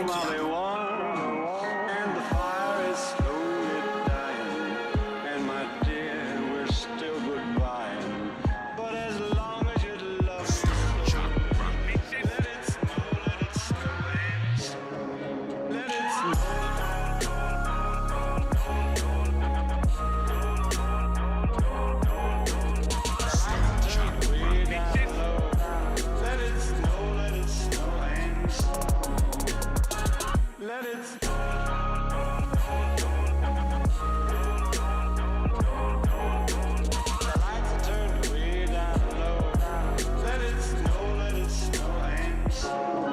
home I'll be warm, and the fire is slowly dying, and my dear, we're still goodbye. But as long as you love me so, let it snow, let it snow, and let it snow. Let it snow. The lights are turned way down low. Let it snow, let it snow and snow.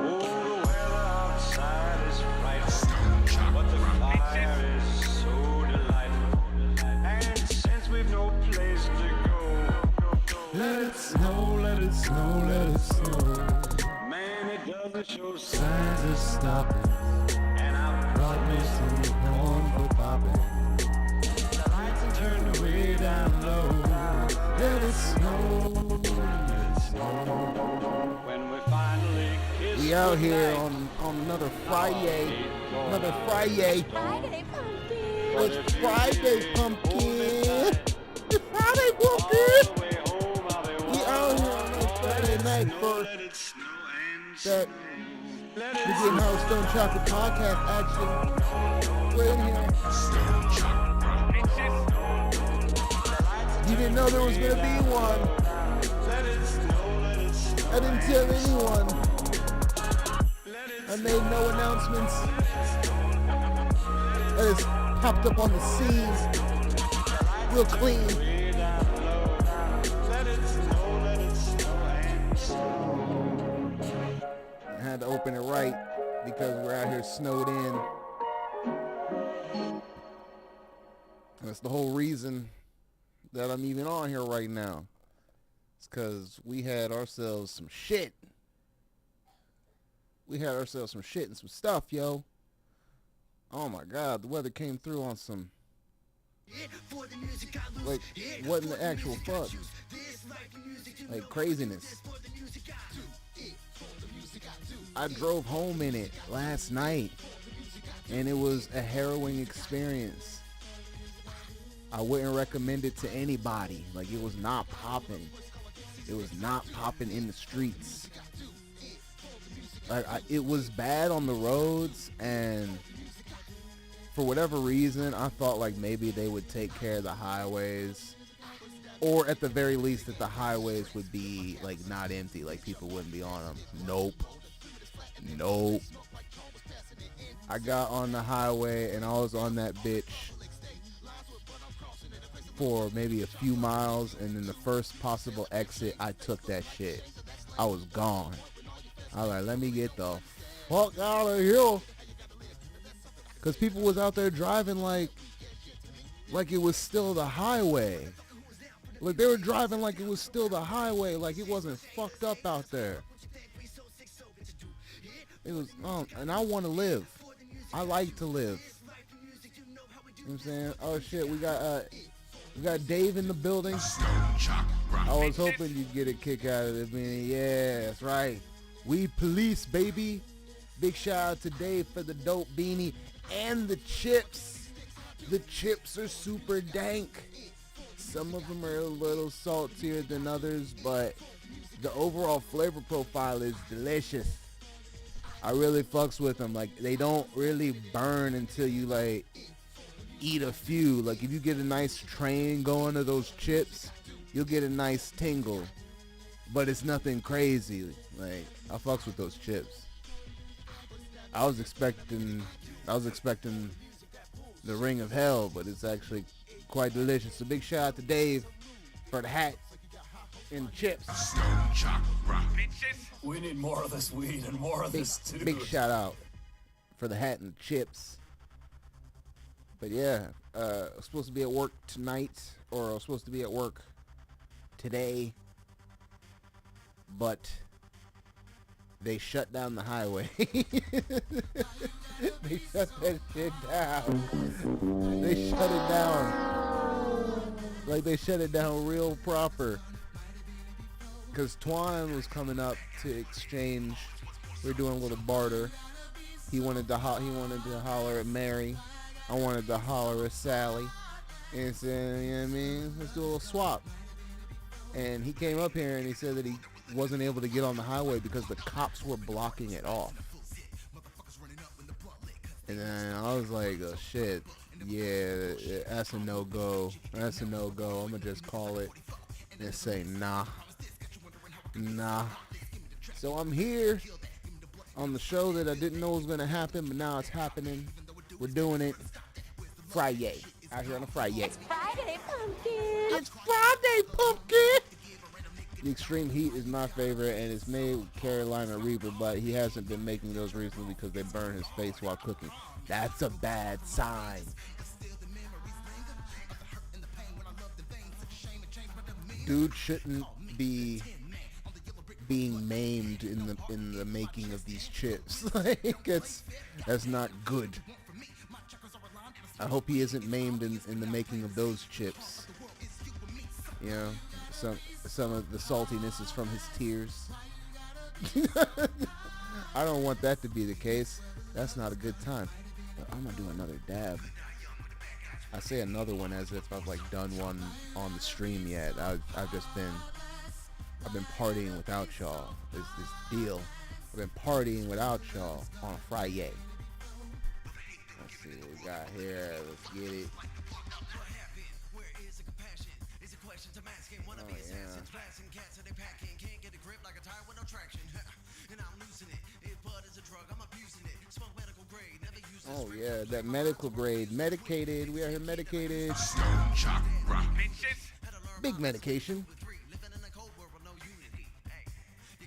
Oh, the weather outside is frightful, but the fire is so delightful. And since we've no place to go, let it snow, let it snow, let it snow. Man, it doesn't show signs of stopping, and I brought me some corn for popping. The lights are turned way down low. Let it snow, let it snow. When we finally kiss We out goodnight, here on another Friday. Another Friday. Friday pumpkin. It's Friday, pumpkin. It's Friday, all pumpkin. the way home I'll be We out here on a Friday night for let it snow and that let we it getting our Stone Chakra podcast action. We're in here. You didn't know there was gonna be one. let it snow, let it snow. I didn't tell anyone. I made no announcements. I just popped up on the scene, real clean. Way down low. Let it snow, let it snow and snow. I had to open it right because we're out here snowed in. That's the whole reason that I'm even on here right now. It's because we had ourselves some shit. We had ourselves some shit and some stuff, yo. Oh my God, the weather came through on some, like, what in the actual fuck? Like craziness. I drove home in it last night, and it was a harrowing experience. I wouldn't recommend it to anybody. Like, it was not popping. It was not popping in the streets. Like, it was bad on the roads, and for whatever reason, I thought like maybe they would take care of the highways, or at the very least that the highways would be like not empty, like people wouldn't be on them. Nope. I got on the highway and I was on that bitch for maybe a few miles, and then the first possible exit, I took that shit. I was gone. I was like, let me get the fuck out of here. Because people was out there driving like it was still the highway. Like, they were driving like it was still the highway, like it wasn't fucked up out there. It was, and I want to live. I like to live. You know what I'm saying? Oh shit, we got Dave in the building. I was hoping you'd get a kick out of it, man. Yeah, that's right. We police, baby. Big shout out to Dave for the dope beanie and the chips. The chips are super dank. Some of them are a little saltier than others, but the overall flavor profile is delicious. I really fucks with them. Like, they don't really burn until you like eat a few. Like, if you get a nice train going to those chips, you'll get a nice tingle, but it's nothing crazy. Like, I fucks with those chips. I was expecting the ring of hell, but it's actually quite delicious. So big shout out to Dave for the hat and chips. We need more of this weed and more of this too. Big shout out for the hat and chips. But yeah, I was supposed to be at work tonight, or I was supposed to be at work today, but they shut down the highway. They shut that shit down. They shut it down. Like, they shut it down real proper. Because Twan was coming up to exchange. We were doing a little barter. He wanted to holler at Mary. I wanted to holler at Sally. And said, you know what I mean? Let's do a little swap. And he came up here and he said that he wasn't able to get on the highway because the cops were blocking it off. And then I was like, oh shit, yeah, that's a no-go. That's a no-go. I'm going to just call it and say, nah. So I'm here on the show that I didn't know was going to happen, but now it's happening. We're doing it Friday. Out here on a Friday. It's Friday, pumpkin. It's Friday, pumpkin. The Extreme Heat is my favorite, and it's made with Carolina Reaper, but he hasn't been making those recently because they burn his face while cooking. That's a bad sign. Dude shouldn't be being maimed in the making of these chips. Like that's not good. I hope he isn't maimed in the making of those chips. You know, some of the saltiness is from his tears. I don't want that to be the case. That's not a good time. But I'm gonna do another dab. I say another one as if I've like done one on the stream yet. I've been partying without y'all. This deal. I've been partying without y'all on a Friday. Let's see what we got here. Let's get it. Oh yeah. Oh yeah, that medical grade. Medicated. We are here medicated. Chakra. Big medication.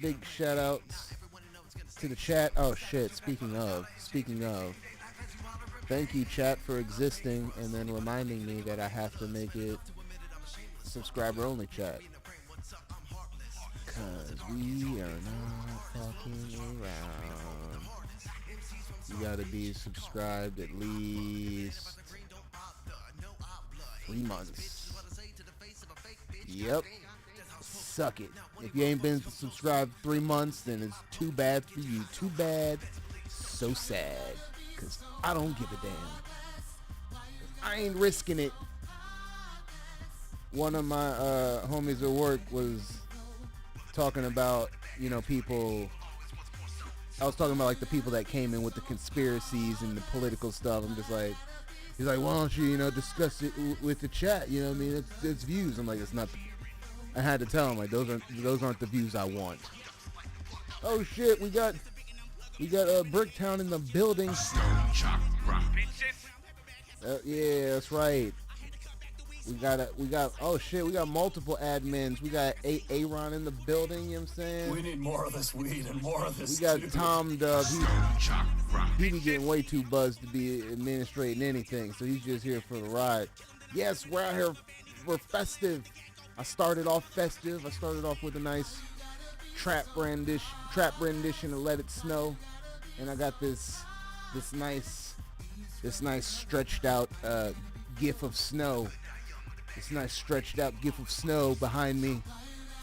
Big shout outs to the chat. Oh shit, speaking of. Thank you, chat, for existing and then reminding me that I have to make it subscriber only chat. Cause we are not fucking around. You gotta be subscribed at least 3 months. Yep. Suck it. If you ain't been subscribed 3 months, then it's too bad for you. Too bad. So sad. Cause I don't give a damn. I ain't risking it. One of my homies at work was talking about, you know, people. I was talking about like the people that came in with the conspiracies and the political stuff. I'm just like, he's like, why don't you, discuss it with the chat? You know what I mean? It's views. I'm like, it's not. I had to tell him like those aren't the views I want. Oh shit, we got Bricktown in the building. Yeah, that's right. We got multiple admins. We got Aaron in the building, you know what I'm saying? We need more of this weed and more of this We got too. Tom Dub. He be getting way too buzzed to be administrating anything, so he's just here for the ride. Yes, we're out here. We're festive. I started off festive. I started off with a nice trap rendition of Let It Snow, and I got this nice stretched out gif of snow. This nice stretched out gif of snow behind me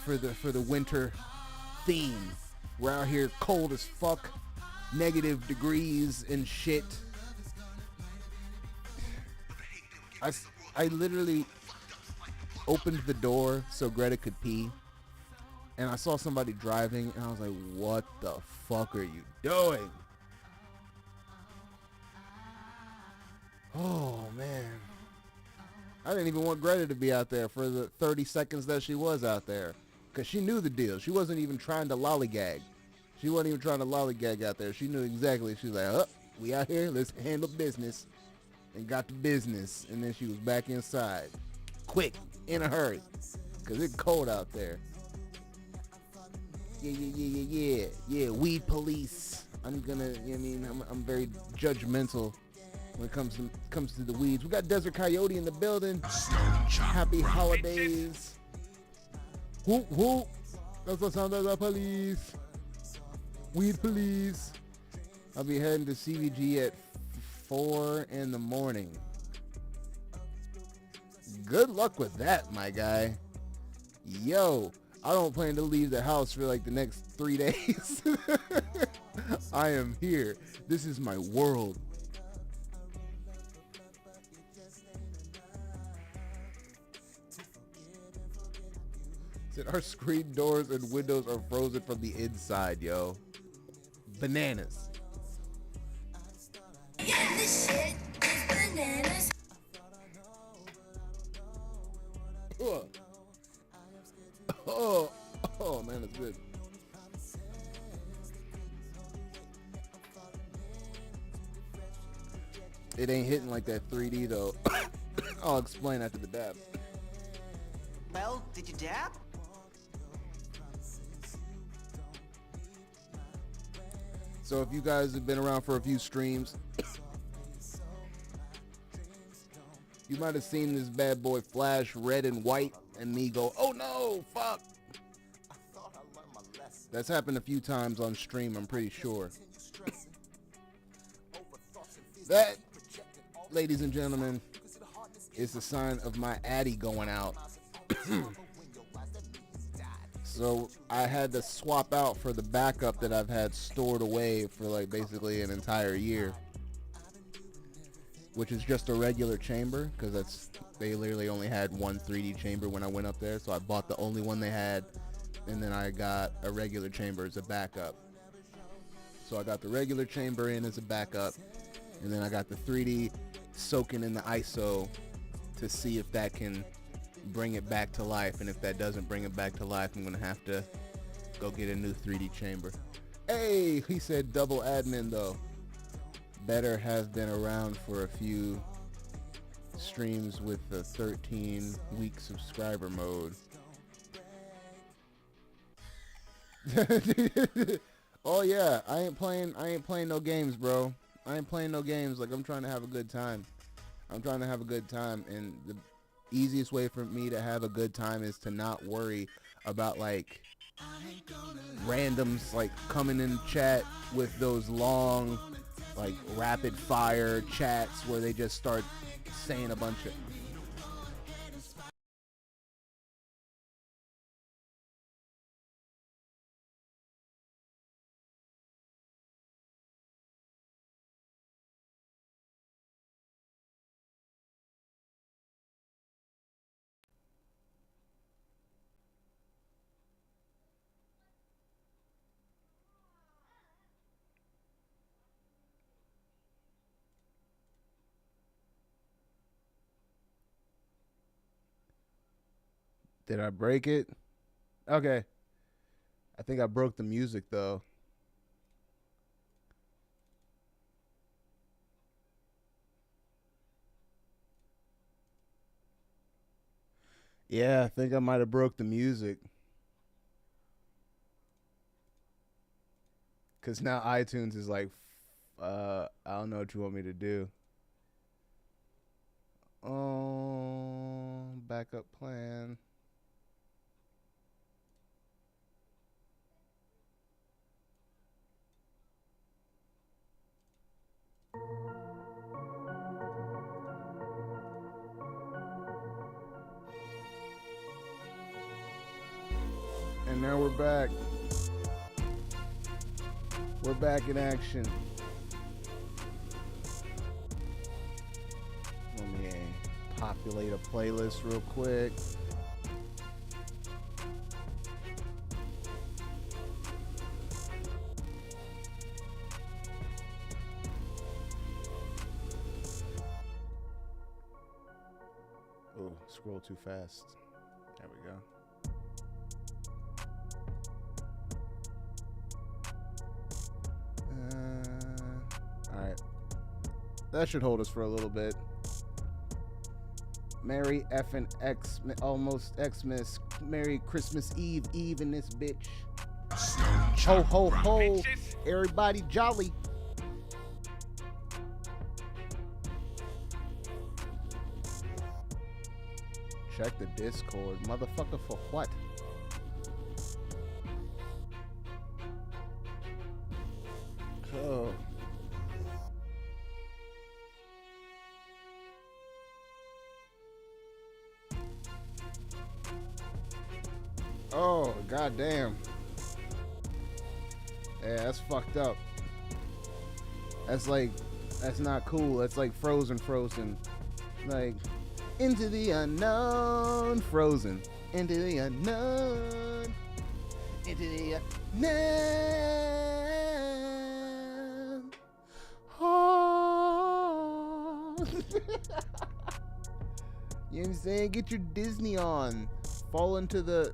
for the winter theme. We're out here cold as fuck, negative degrees and shit. I literally opened the door so Greta could pee, and I saw somebody driving, and I was like, what the fuck are you doing? Oh man, I didn't even want Greta to be out there for the 30 seconds that she was out there, because she knew the deal. She wasn't even trying to lollygag. She wasn't even trying to lollygag out there. She knew exactly. She was like, we out here, let's handle business, and got to business, and then she was back inside quick, in a hurry, because it's cold out there. Yeah, weed police. I'm gonna, I'm very judgmental when it comes to the weeds. We got Desert Coyote in the building. Happy holidays. Whoop whoop. That's the sound of the police. Weed police. I'll be heading to CVG at 4 in the morning. Good luck with that, my guy. Yo, I don't plan to leave the house for like the next 3 days. I am here. This is my world. Said our screen doors and windows are frozen from the inside, yo. Bananas. Yeah, this shit is bananas. Oh man, it's good. It ain't hitting like that 3D though. I'll explain after the dab. Well, did you dab? So if you guys have been around for a few streams, you might have seen this bad boy flash red and white and me go, oh no, fuck. That's happened a few times on stream, I'm pretty sure. That, ladies and gentlemen, is the sign of my Addy going out. So I had to swap out for the backup that I've had stored away for like basically an entire year, which is just a regular chamber, because they literally only had one 3D chamber when I went up there, so I bought the only one they had, and then I got a regular chamber as a backup. So I got the regular chamber in as a backup, and then I got the 3D soaking in the ISO to see if that can bring it back to life, and if that doesn't bring it back to life, I'm gonna have to go get a new 3D chamber. Hey, he said double admin though. Better have been around for a few streams with the 13-week subscriber mode. Oh yeah, I ain't playing no games, bro. I ain't playing no games. Like, I'm trying to have a good time. I'm trying to have a good time, and the easiest way for me to have a good time is to not worry about like randoms like coming in chat with those long like rapid fire chats where they just start saying a bunch of Did I break it? Okay. I think I broke the music though. Yeah, I think I might have broke the music. Cause now iTunes is like, I don't know what you want me to do. Oh, backup plan. And now we're back. We're back in action. Let me populate a playlist real quick. Oh, scroll too fast. There we go. All right. That should hold us for a little bit. Merry effing almost Xmas. Merry Christmas Eve in this bitch. Ho ho ho. Everybody jolly. Check the Discord. Motherfucker, for what? Oh. Oh, goddamn. Yeah, that's fucked up. That's not cool. That's like Frozen. Like, into the unknown, Frozen. Into the unknown. Into the unknown. Oh. You know what I'm saying? Get your Disney on. Fall into the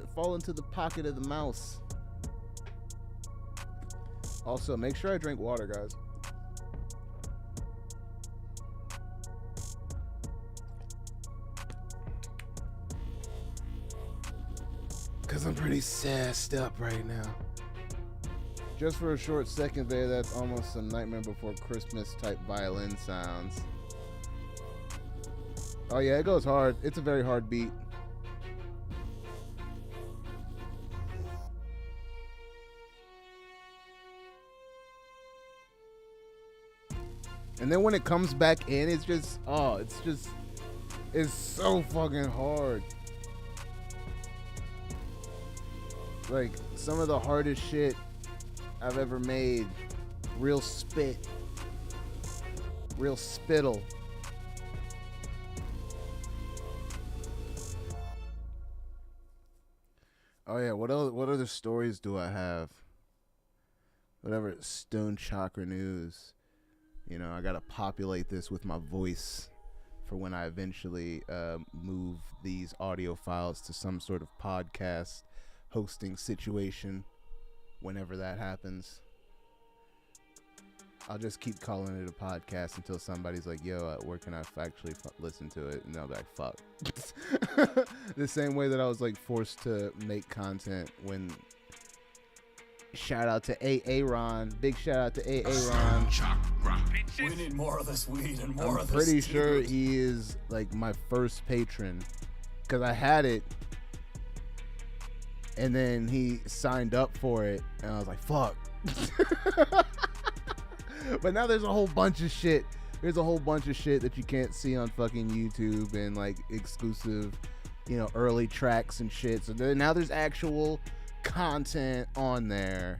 pocket of the mouse. Also, make sure I drink water, guys. Because I'm pretty sassed up right now. Just for a short second there, that's almost some Nightmare Before Christmas type violin sounds. Oh yeah, it goes hard. It's a very hard beat. And then when it comes back in, it's so fucking hard. Like, some of the hardest shit I've ever made. Real spit. Real spittle. Oh yeah, what other stories do I have? Whatever, Stone Chakra News. You know, I gotta populate this with my voice for when I eventually move these audio files to some sort of podcast hosting situation, whenever that happens. I'll just keep calling it a podcast until somebody's like, yo, where can I actually listen to it? And I'll be like, fuck. The same way that I was like forced to make content when... Shout out to Aaron. Big shout out to Aaron. We need more of this weed and more of this. I'm pretty sure he is like my first patron, because I had it and then he signed up for it and I was like, fuck. But now there's a whole bunch of shit. There's a whole bunch of shit that you can't see on fucking YouTube and like exclusive, you know, early tracks and shit. So now there's actual content on there.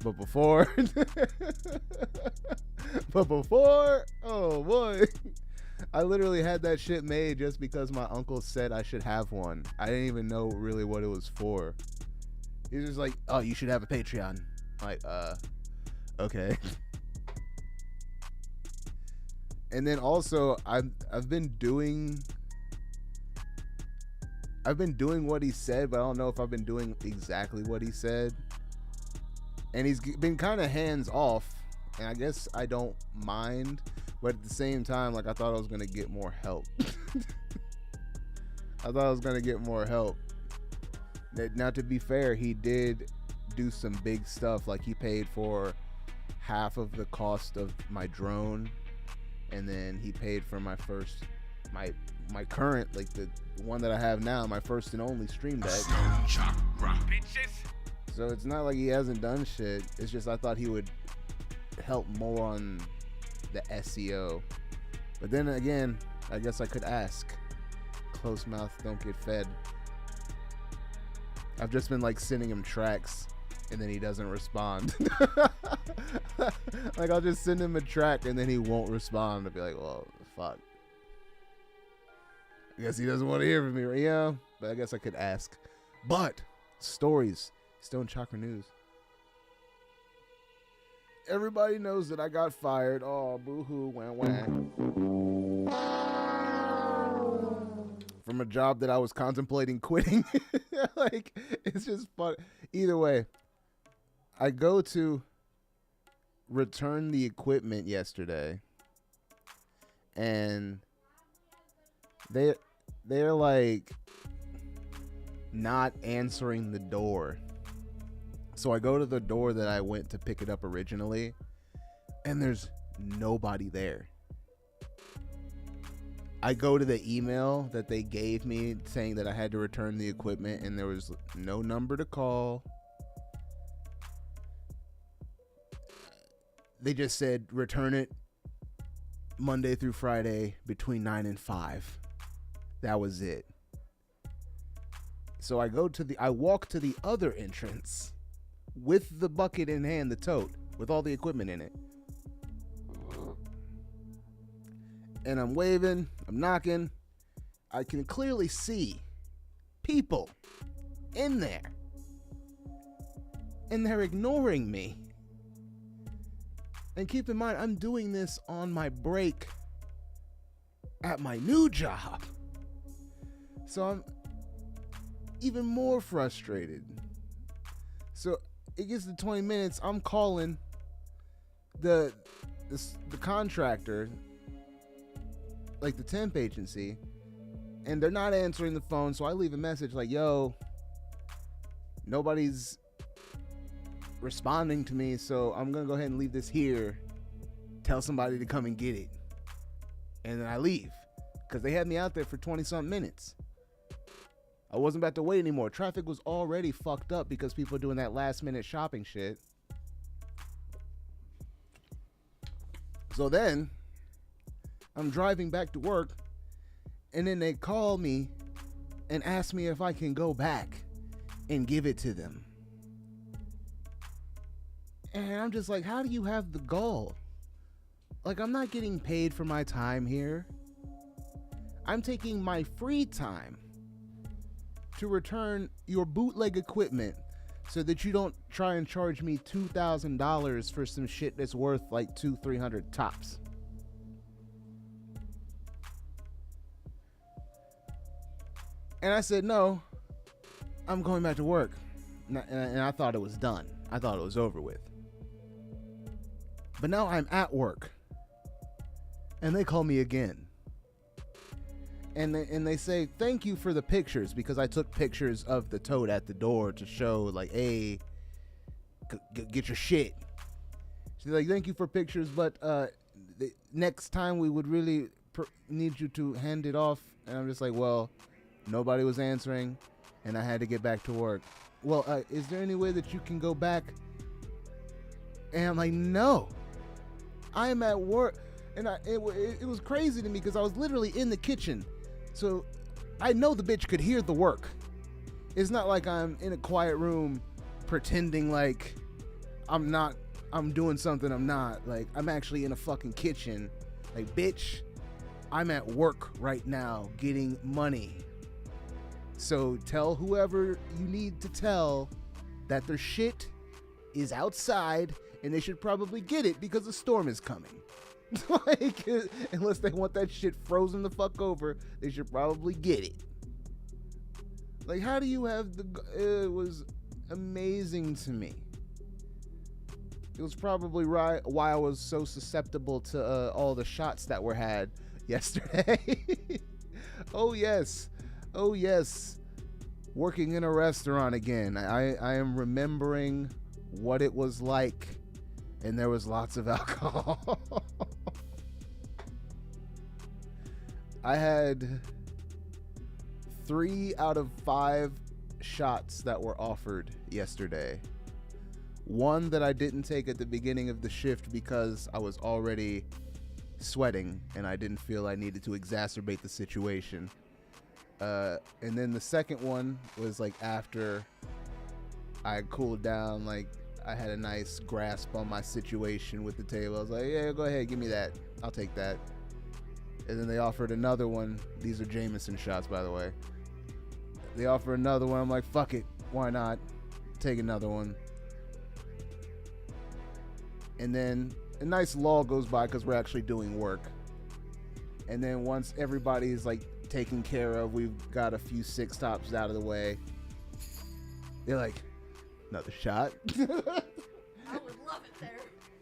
But before oh boy, I literally had that shit made just because my uncle said I should have one. I didn't even know really what it was for. He was just like, oh, you should have a Patreon. I'm like, okay. And then also I've been doing what he said, but I don't know if I've been doing exactly what he said. And he's been kind of hands off, and I guess I don't mind, but at the same time, like, I thought I was gonna get more help. Now, to be fair, he did do some big stuff. Like, he paid for half of the cost of my drone, and then he paid for my current, like the one that I have now, my first and only Stream Deck. So it's not like he hasn't done shit. It's just I thought he would help more on the SEO. But then again, I guess I could ask. Close mouth don't get fed. I've just been like sending him tracks and then he doesn't respond. Like, I'll just send him a track and then he won't respond. I'll be like, well, fuck. I guess he doesn't want to hear from me, right? Yeah, but I guess I could ask. But stories, Stone Chakra News. Everybody knows that I got fired. Oh, boo-hoo, wah. From a job that I was contemplating quitting. Like, it's just fun. Either way, I go to return the equipment yesterday, and they're like not answering the door. So I go to the door that I went to pick it up originally, and there's nobody there. I go to the email that they gave me saying that I had to return the equipment, and there was no number to call. They just said return it Monday through Friday between 9 and 5. That was it. So I walk to the other entrance with the bucket in hand, the tote, with all the equipment in it. And I'm waving, I'm knocking. I can clearly see people in there. And they're ignoring me. And keep in mind, I'm doing this on my break at my new job. So I'm even more frustrated. So it gets to 20 minutes, I'm calling the contractor, like the temp agency, and they're not answering the phone. So I leave a message like, yo, nobody's responding to me, so I'm gonna go ahead and leave this here, tell somebody to come and get it, and then I leave, because they had me out there for 20 something minutes. I wasn't about to wait anymore. Traffic was already fucked up because people are doing that last minute shopping shit. So then I'm driving back to work, and then they call me and ask me if I can go back and give it to them. And I'm just like, how do you have the gall? Like, I'm not getting paid for my time here. I'm taking my free time to return your bootleg equipment so that you don't try and charge me $2,000 for some shit that's worth like $200-300 tops. And I said, no, I'm going back to work. And I thought it was done. I thought it was over with. But now I'm at work. And they call me again. And they say, thank you for the pictures, because I took pictures of the tote at the door to show, like, hey, get your shit. She's like, thank you for pictures, but the next time we would really need you to hand it off. And I'm just like, well, nobody was answering, and I had to get back to work. Well, is there any way that you can go back? And I'm like, no, I am at work. And it was crazy to me because I was literally in the kitchen. So I know the bitch could hear the work. It's not like I'm in a quiet room pretending like I'm doing something I'm not. Like, I'm actually in a fucking kitchen. Like, bitch, I'm at work right now getting money. So tell whoever you need to tell that their shit is outside and they should probably get it because a storm is coming. Like, unless they want that shit frozen the fuck over, they should probably get it. Like, how do you have it was amazing to me. It was probably why I was so susceptible to all the shots that were had yesterday. Oh yes, working in a restaurant again. I am remembering what it was like, and there was lots of alcohol. I had 3 out of 5 shots that were offered yesterday. One that I didn't take at the beginning of the shift because I was already sweating and I didn't feel I needed to exacerbate the situation. And then the second one was like after I cooled down, like I had a nice grasp on my situation with the table. I was like, yeah, go ahead, give me that. I'll take that. And then they offered another one. These are Jameson shots, by the way. They offer another one. I'm like, fuck it. Why not? Take another one. And then a nice lull goes by because we're actually doing work. And then once everybody's like taken care of, we've got a few 6 stops out of the way. They're like, another shot? I would love it there.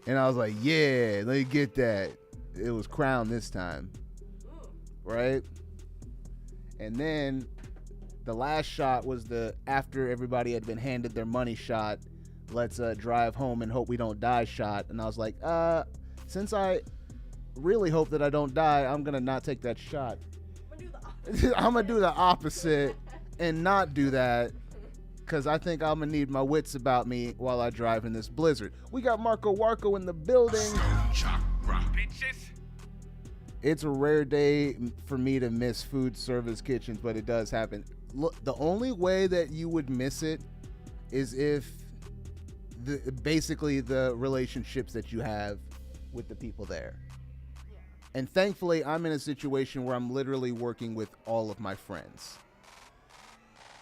And I was like, yeah, let me get that. It was Crown this time. Right? And then the last shot was after everybody had been handed their money shot, let's drive home and hope we don't die shot. And I was like, since I really hope that I don't die, I'm gonna not take that shot. I'm gonna do the opposite and not do that, because I think I'm gonna need my wits about me while I drive in this blizzard. We got Marco Warco in the building. Chakra. Bitches. It's a rare day for me to miss food service kitchens, but it does happen. Look, the only way that you would miss it is if basically the relationships that you have with the people there. And thankfully, I'm in a situation where I'm literally working with all of my friends.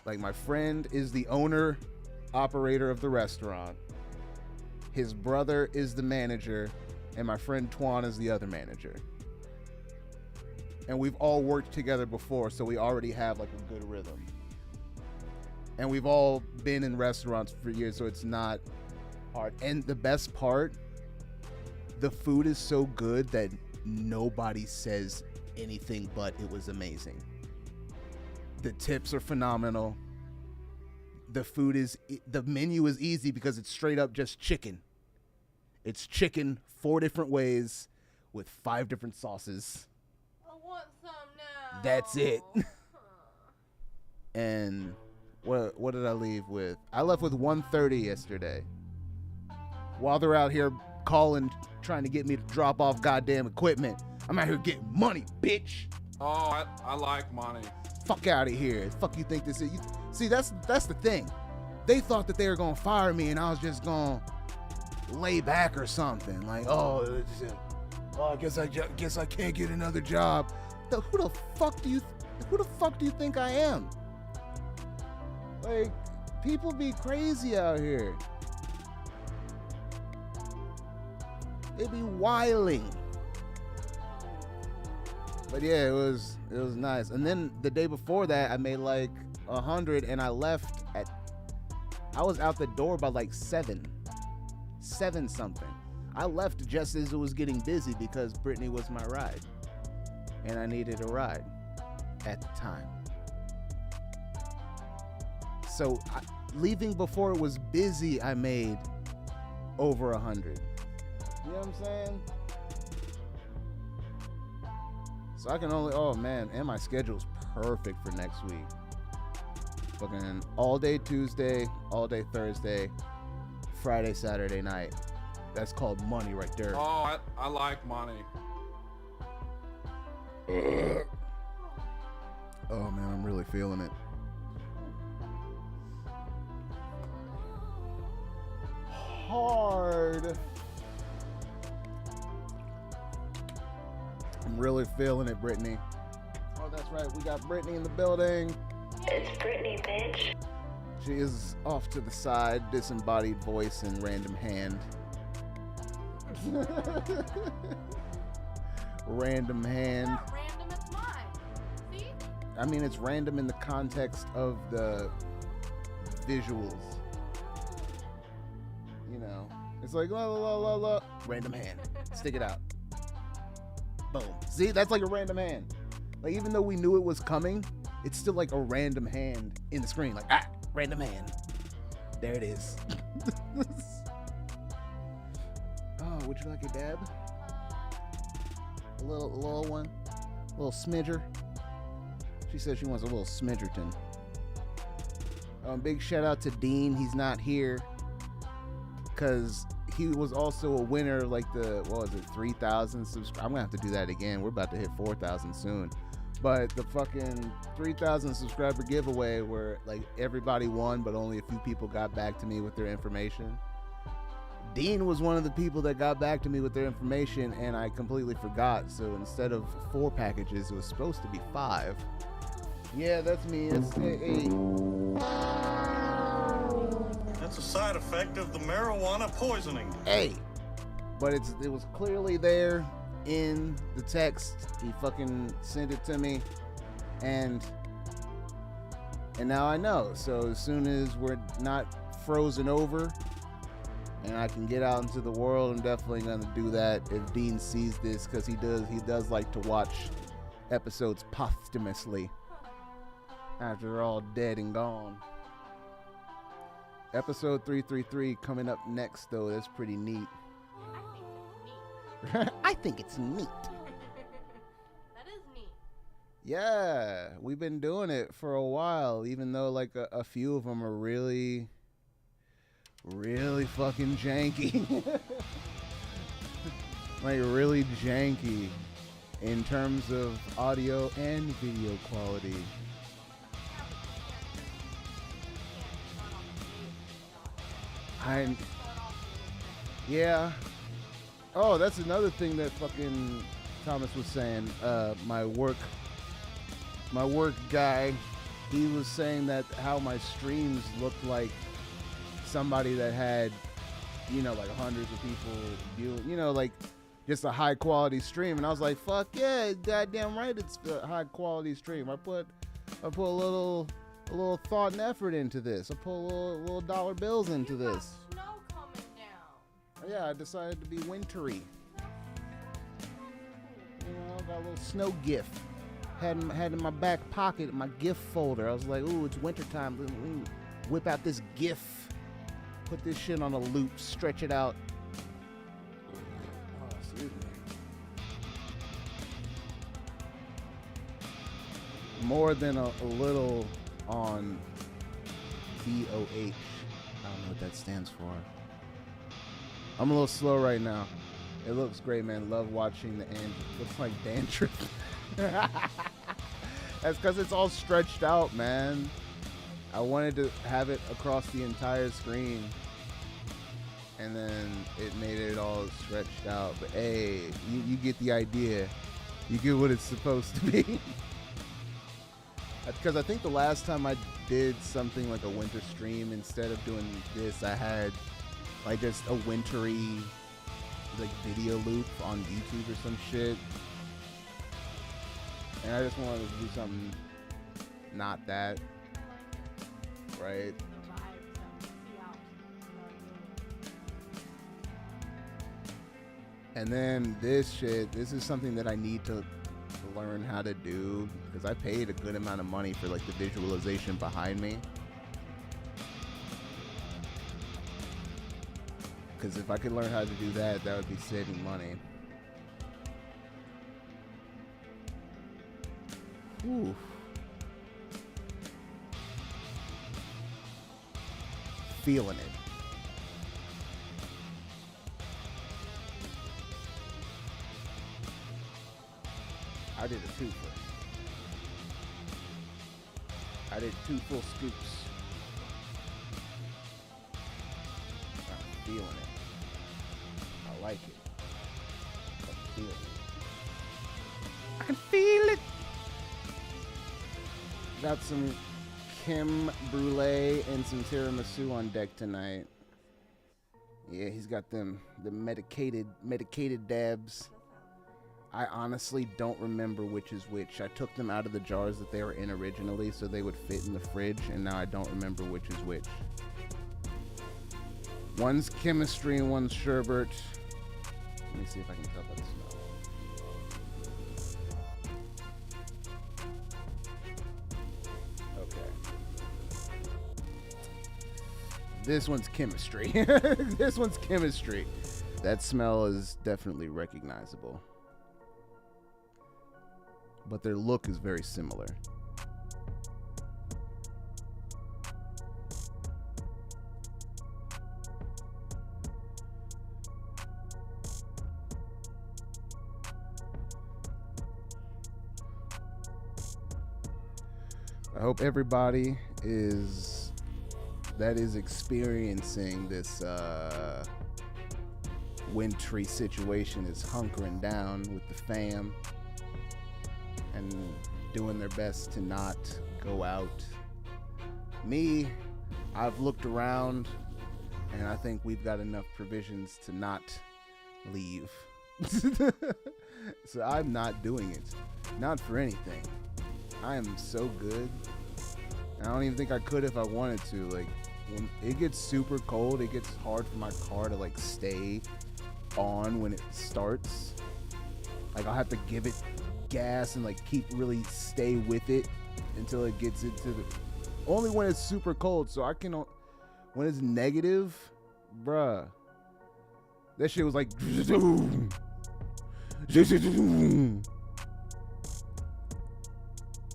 Like, my friend is the owner, operator of the restaurant. His brother is the manager, and my friend Twan is the other manager. And we've all worked together before, so we already have like a good rhythm. And we've all been in restaurants for years, so it's not hard. And the best part, the food is so good that nobody says anything but it was amazing. The tips are phenomenal. The menu is easy because it's straight up just chicken. It's chicken 4 different ways with 5 different sauces. I want some now. That's it. And what did I leave with? I left with 130 yesterday. While they're out here calling, trying to get me to drop off goddamn equipment. I'm out here getting money, bitch. Oh, I like money. Fuck out of here. Fuck you think this is? See, that's the thing. They thought that they were gonna fire me and I was just gonna lay back or something. Like, I guess I can't get another job. Who the fuck do you think I am? Like, people be crazy out here. They be wiling. But yeah, it was nice. And then the day before that, I made like 100, and I was out the door by like 7 something. I left just as it was getting busy because Brittany was my ride, and I needed a ride at the time. So leaving before it was busy, I made over 100. You know what I'm saying? So I can only, oh man, and my schedule's perfect for next week. Fucking all day Tuesday, all day Thursday, Friday, Saturday night. That's called money right there. Oh, I like money. Oh man, I'm really feeling it. Hard. I'm really feeling it, Brittany. Oh, that's right. We got Brittany in the building. It's Brittany, bitch. She is off to the side, disembodied voice and random hand. Random hand. It's not random, it's mine. See? I mean, it's random in the context of the visuals. You know, it's like la la la la la. Random hand. Stick it out. Boom. See, that's like a random hand. Like, even though we knew it was coming, it's still like a random hand in the screen. Like, random hand. There it is. Oh, would you like a dab? A little one? A little smidger? She says she wants a little smidgerton. Big shout out to Dean. He's not here because he was also a winner, like the, 3,000 subscribers. I'm gonna have to do that again. We're about to hit 4,000 soon. But the fucking 3,000 subscriber giveaway where like everybody won, but only a few people got back to me with their information. Dean was one of the people that got back to me with their information, and I completely forgot. So instead of 4 packages, it was supposed to be 5. Yeah, that's me. It's hey. That's a side effect of the marijuana poisoning. Hey, but it was clearly there in the text. He fucking sent it to me, and now I know. So as soon as we're not frozen over and I can get out into the world, I'm definitely gonna do that if Dean sees this, because he does like to watch episodes posthumously after they're all dead and gone. Episode 333 coming up next, though. That's pretty neat. I think it's neat. That is neat. Yeah, we've been doing it for a while, even though like a few of them are really, really fucking janky. Like really janky in terms of audio and video quality. Yeah. Oh, that's another thing that fucking Thomas was saying, my work guy, he was saying that how my streams looked like somebody that had, like hundreds of people viewing, like just a high quality stream. And I was like, fuck yeah, goddamn right, it's a high quality stream. I put a little thought and effort into this. I put a little dollar bills into this. Snow coming down. Yeah, I decided to be wintry. Got a little snow gift. Had in my back pocket, my gift folder. I was like, ooh, it's wintertime. Let me whip out this gift. Put this shit on a loop, stretch it out. Oh, excuse me. More than a little on VOH. I don't know what that stands for. I'm a little slow right now. It looks great, man. Love watching the end. Looks like dandruff. That's because it's all stretched out, man. I wanted to have it across the entire screen, and then it made it all stretched out. But hey, you get the idea. You get what it's supposed to be. Because I think the last time I did something like a winter stream, instead of doing this, I had like just a wintry like video loop on YouTube or some shit. And I just wanted to do something not that. Right? And then this is something that I need to learn how to do, because I paid a good amount of money for like the visualization behind me. Because if I could learn how to do that, that would be saving money. Ooh. Feeling it. I did a twofer. I did 2 full scoops. I'm feeling it. I like it. I feel it. I can feel it. Got some creme brulee and some tiramisu on deck tonight. Yeah, he's got the medicated dabs. I honestly don't remember which is which. I took them out of the jars that they were in originally so they would fit in the fridge, and now I don't remember which is which. One's chemistry and one's sherbet. Let me see if I can tell by the smell. Okay. This one's chemistry. This one's chemistry. That smell is definitely recognizable. But their look is very similar. I hope everybody is experiencing this wintry situation is hunkering down with the fam and doing their best to not go out. Me, I've looked around and I think we've got enough provisions to not leave. So I'm not doing it. Not for anything. I am so good. I don't even think I could if I wanted to. Like, when it gets super cold, it gets hard for my car to like stay on when it starts. Like, I'll have to give it gas and like really stay with it until it gets into the, only when it's super cold. So I can, when it's negative, bruh, that shit was like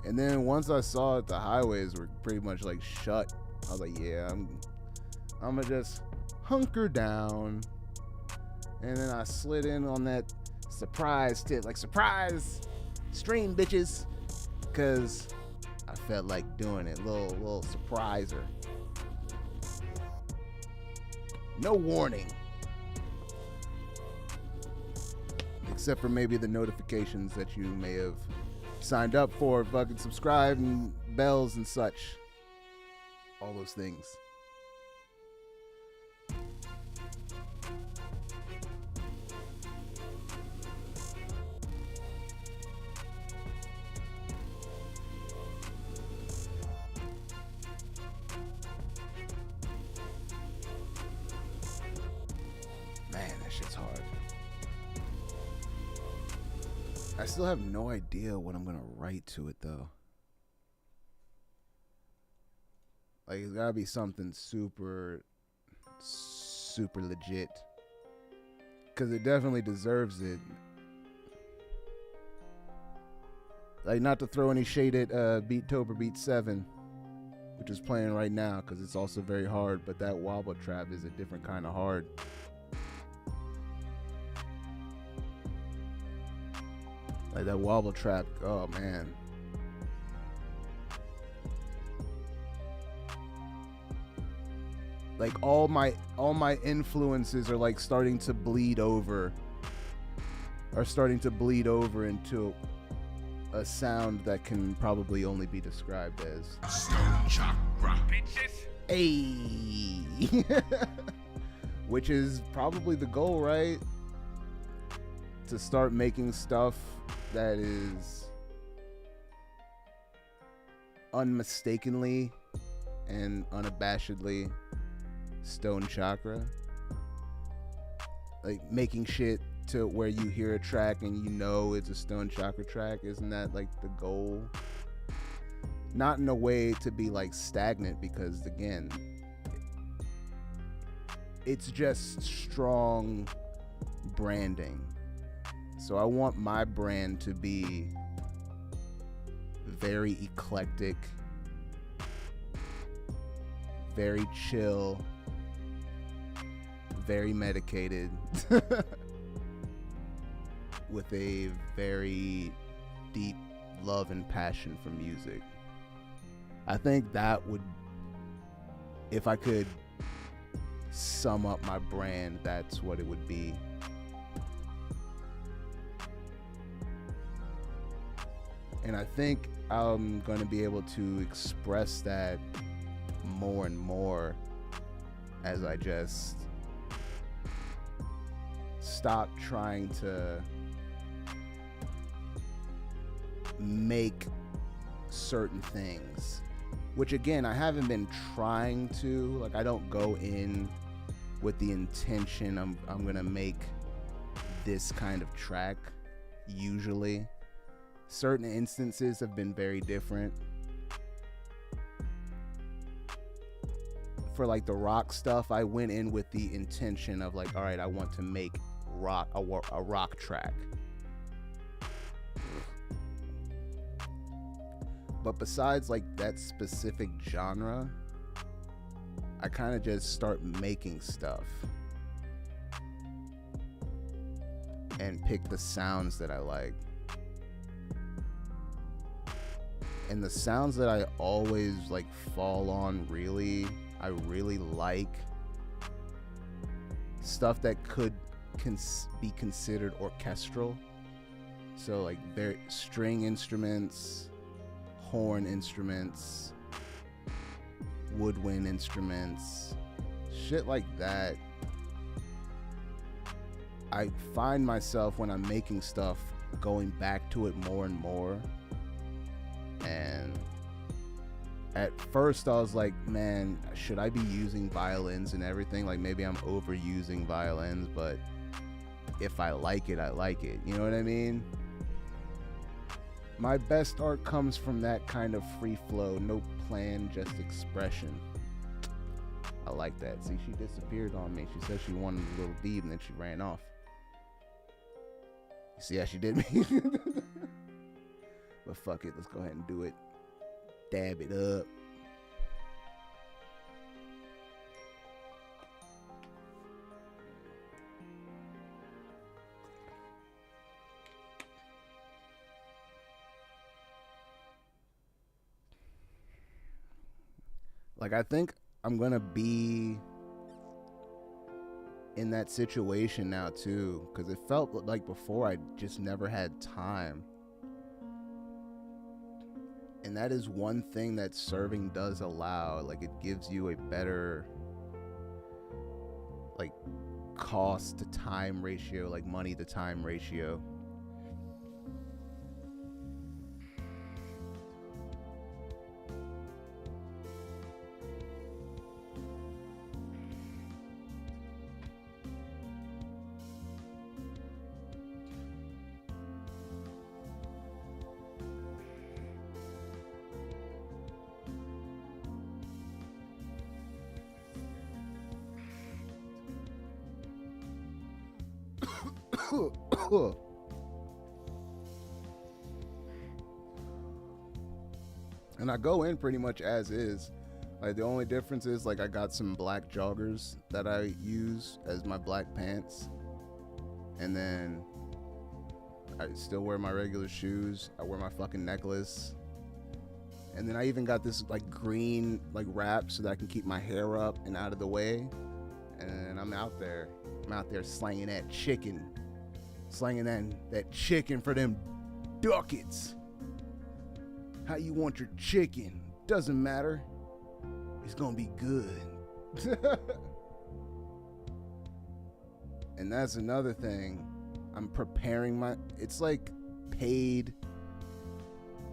and then once I saw it, the highways were pretty much like shut. I was like, yeah, I'm gonna just hunker down. And then I slid in on that surprise tip, like, surprise stream, bitches, because I felt like doing it. Little surpriser. No warning. Except for maybe the notifications that you may have signed up for, fucking subscribe and bells and such. All those things. Man, that shit's hard. I still have no idea what I'm gonna write to it though. Like, it's gotta be something super legit. Cause it definitely deserves it. Like, not to throw any shade at Beattober Beat 7, which is playing right now, cause it's also very hard, but that wobble trap is a different kind of hard. Like that wobble trap, oh man. Like all my influences are like starting to bleed over. Are starting to bleed over into a sound that can probably only be described as Stone Chakra. Hey. Which is probably the goal, right? To start making stuff that is unmistakably and unabashedly Stone Chakra. Like making shit to where you hear a track and you know it's a Stone Chakra track. Isn't that like the goal? Not in a way to be like stagnant, because again, it's just strong branding. So I want my brand to be very eclectic, very chill, very medicated, with a very deep love and passion for music. I think that would, if I could sum up my brand, that's what it would be. And I think I'm going to be able to express that more and more as I just stop trying to make certain things. Which again, I haven't been trying to. Like, I don't go in with the intention I'm going to make this kind of track usually. Certain instances have been very different. For like the rock stuff, I went in with the intention of like, all right, I want to make a rock track. But besides like that specific genre, I kind of just start making stuff and pick the sounds that I like. And the sounds that I always like fall on, I really like stuff that could be considered orchestral. So like string instruments, horn instruments, woodwind instruments, shit like that. I find myself when I'm making stuff going back to it more and more. And at first I was like, man, should I be using violins and everything? Like, maybe I'm overusing violins, but if I like it, I like it. You know what I mean? My best art comes from that kind of free flow, no plan, just expression. I like that. See, she disappeared on me. She said she wanted a little deep and then she ran off. You see how she did me? But fuck it, let's go ahead and do it. Dab it up. Like, I think I'm gonna be in that situation now too, because it felt like before I just never had time. And that is one thing that serving does allow. Like, it gives you a better, like, cost to time ratio, like money to time ratio. And I go in pretty much as is. Like, the only difference is, like, I got some black joggers that I use as my black pants, and then I still wear my regular shoes. I wear my fucking necklace, and then I even got this like green like wrap so that I can keep my hair up and out of the way. And I'm out there slanging that chicken. Slanging that chicken for them ducats. How you want your chicken? Doesn't matter. It's gonna be good. And that's another thing. I'm preparing it's like paid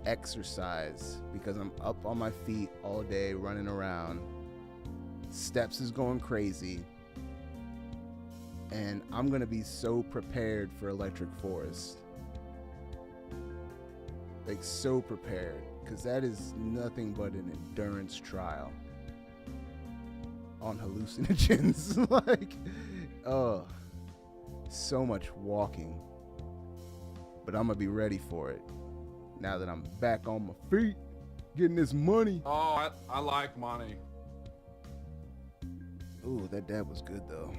exercise because I'm up on my feet all day running around. Steps is going crazy. And I'm gonna be so prepared for Electric Forest. Like, so prepared, because that is nothing but an endurance trial on hallucinogens. Like, oh, so much walking. But I'm gonna be ready for it now that I'm back on my feet, getting this money. Oh, I like money. Ooh, that dab was good though.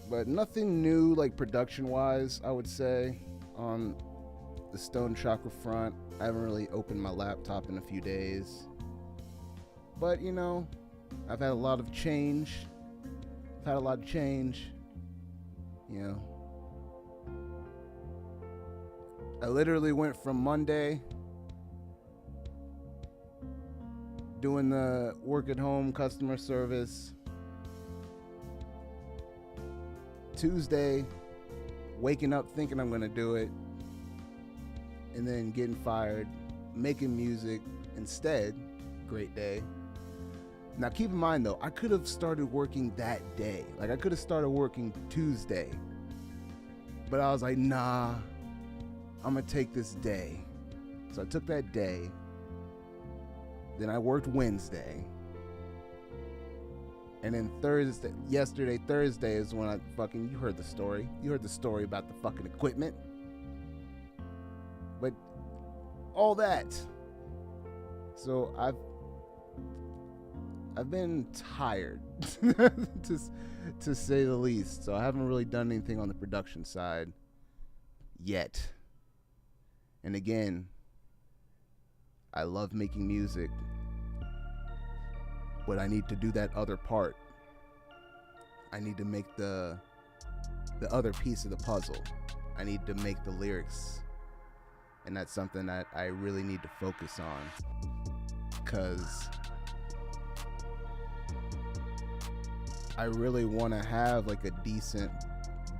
But nothing new, like, production-wise, I would say, on the Stone Chakra front. I haven't really opened my laptop in a few days. But, you know, I've had a lot of change. You know. I literally went from Monday doing the work-at-home customer service, Tuesday, waking up thinking I'm gonna do it, and then getting fired, making music instead. Great day. Now keep in mind though, I could have started working that day. Like, I could have started working Tuesday, but I was like, nah, I'm gonna take this day. So I took that day. Then I worked Wednesday. And then Thursday is when I fucking, you heard the story. You heard the story about the fucking equipment. But all that. So I've been tired, to say the least. So I haven't really done anything on the production side yet. And again, I love making music, but I need to do that other part. I need to make the other piece of the puzzle. I need to make the lyrics. And that's something that I really need to focus on, because I really want to have like a decent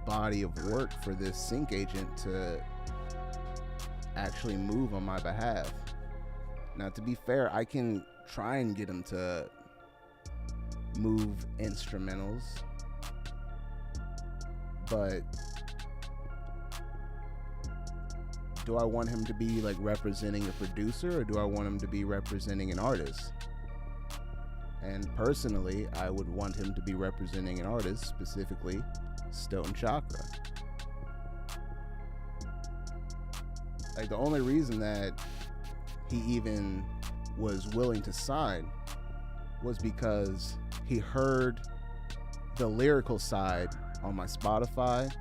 body of work for this sync agent to actually move on my behalf. Now, to be fair, I can try and get him to move instrumentals, but do I want him to be like representing a producer, or do I want him to be representing an artist? And personally, I would want him to be representing an artist, specifically Stone Chakra. Like, the only reason that he even was willing to sign was because he heard the lyrical side on my Spotify,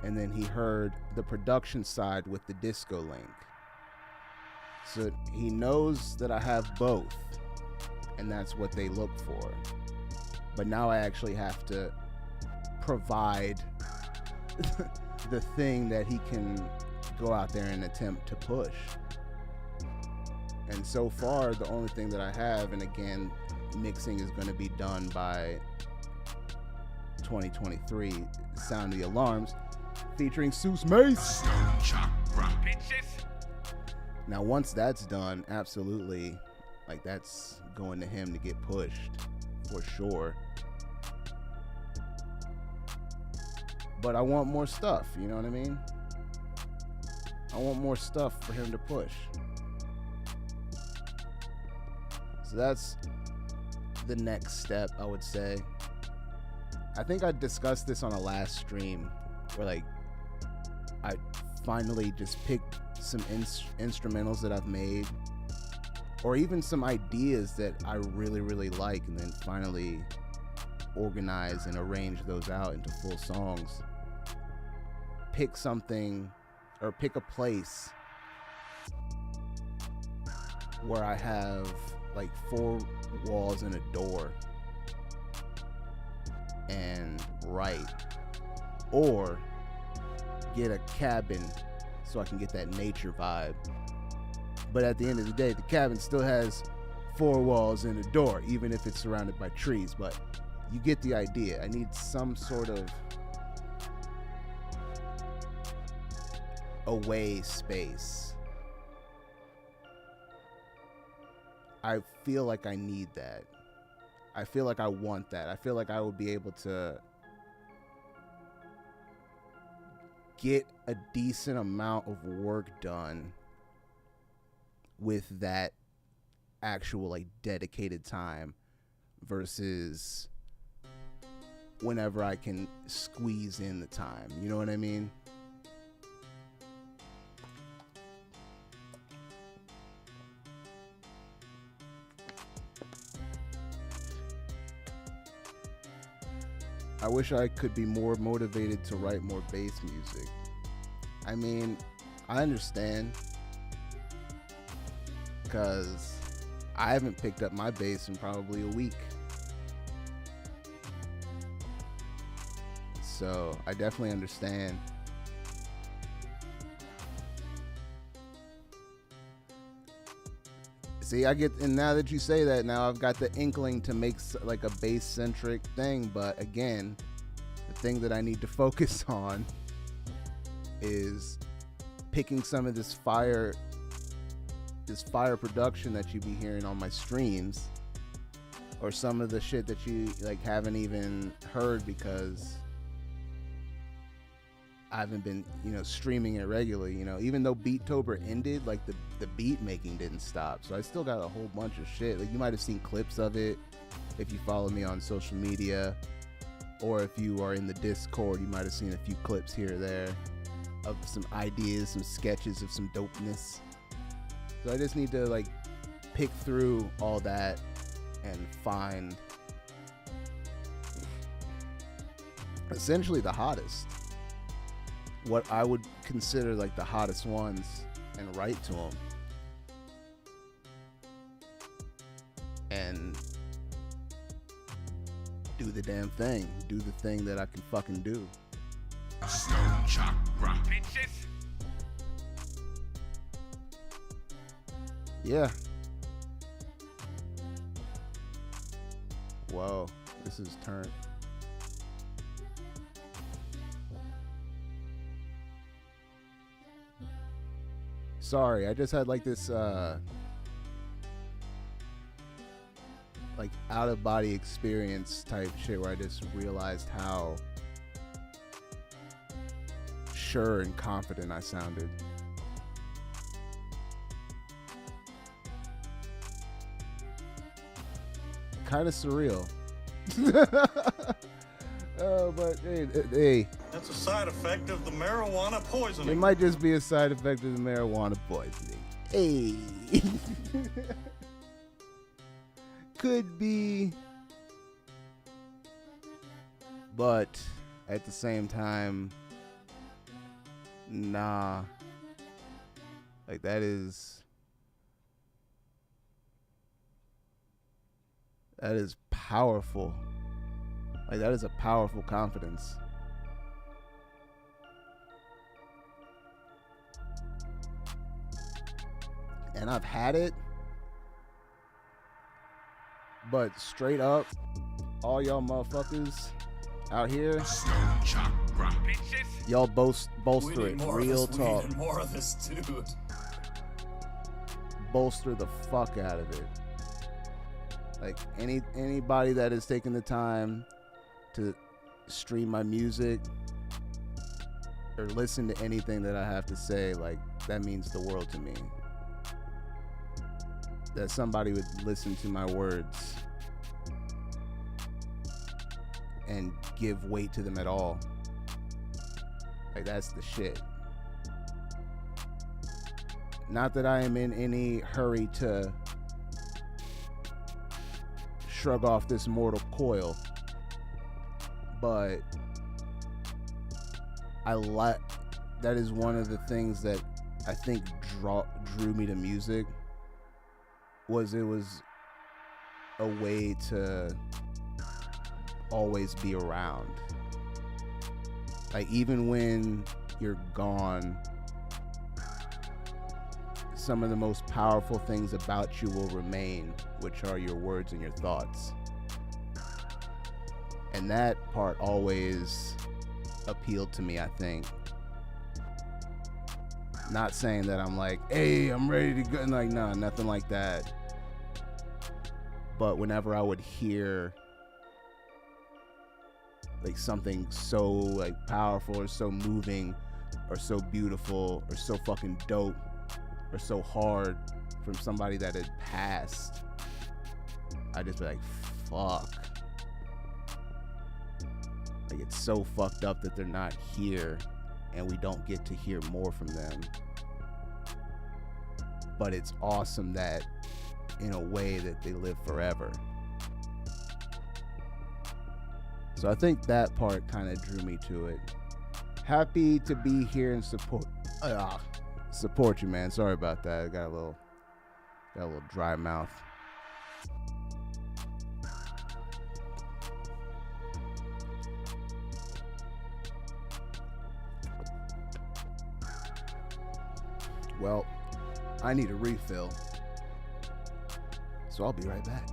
and then he heard the production side with the disco link. So he knows that I have both, and that's what they look for. But now I actually have to provide the thing that he can go out there and attempt to push. And so far, the only thing that I have, and again, mixing is going to be done by 2023, Sound the Alarms, featuring Seuss Mace. Chakra. Bitches. Now, once that's done, absolutely, like, that's going to him to get pushed, for sure. But I want more stuff, you know what I mean? I want more stuff for him to push. So that's the next step, I would say. I think I discussed this on a last stream where, like, I finally just picked some instrumentals that I've made, or even some ideas that I really, really like, and then finally organize and arrange those out into full songs. Pick something, or pick a place where I have like 4 walls and a door and write, or get a cabin so I can get that nature vibe. But at the end of the day, the cabin still has 4 walls and a door, even if it's surrounded by trees. But you get the idea. I need some sort of away space. I feel like I need that. I feel like I want that. I feel like I would be able to get a decent amount of work done with that actual, like, dedicated time versus whenever I can squeeze in the time. You know what I mean? I wish I could be more motivated to write more bass music. I mean, I understand, because I haven't picked up my bass in probably a week. So I definitely understand. See, and now that you say that, now I've got the inkling to make like a bass-centric thing, but again, the thing that I need to focus on is picking some of this fire production that you be hearing on my streams, or some of the shit that you like haven't even heard because I haven't been, streaming it regularly. Even though Beattober ended, like the beat making didn't stop. So I still got a whole bunch of shit. Like, you might have seen clips of it if you follow me on social media, or if you are in the Discord, you might have seen a few clips here or there of some ideas, some sketches of some dopeness. So I just need to like pick through all that and find essentially the hottest, what I would consider like the hottest ones, and write to them and do the damn thing, do the thing that I can fucking do. Stone Chakra. Bitches. Yeah. Whoa, this is turned. Sorry, I just had like this like out of body experience type shit where I just realized how sure and confident I sounded. Kind of surreal. But hey, That's a side effect of the marijuana it poisoning. might just be a side effect of the marijuana poisoning. Hey. Could be. But at the same time, nah. Like, that is That is powerful. Like, that is a powerful confidence. And I've had it. But straight up, all y'all motherfuckers out here, y'all bolster it. Real talk. And more of this, dude. Bolster the fuck out of it. Like, anybody that is taking the time to stream my music or listen to anything that I have to say, like, that means the world to me. That somebody would listen to my words and give weight to them at all. Like, that's the shit. Not that I am in any hurry to shrug off this mortal coil, but that is one of the things that I think drew me to music. It was a way to always be around. Like, even when you're gone, some of the most powerful things about you will remain, which are your words and your thoughts. And that part always appealed to me, I think. Not saying that I'm like, hey, I'm ready to go. Like, nah, nothing like that. But whenever I would hear like something so like powerful or so moving or so beautiful or so fucking dope or so hard from somebody that had passed, I just be like, fuck. Like, it's so fucked up that they're not here and we don't get to hear more from them. But it's awesome that in a way that they live forever. So I think that part kind of drew me to it. Happy to be here and support you, man. Sorry about that. I got a little dry mouth. Well, I need a refill, so I'll be right back.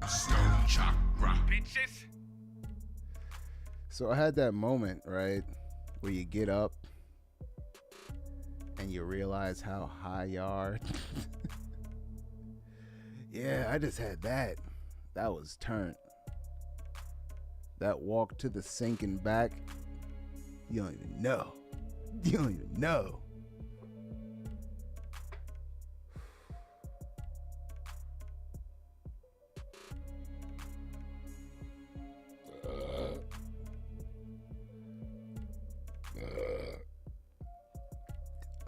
Stone Chakra. Bitches. So I had that moment, right, where you get up and you realize how high you are. Yeah, I just had that. That was turnt. That walk to the sink and back, you don't even know. You don't even know.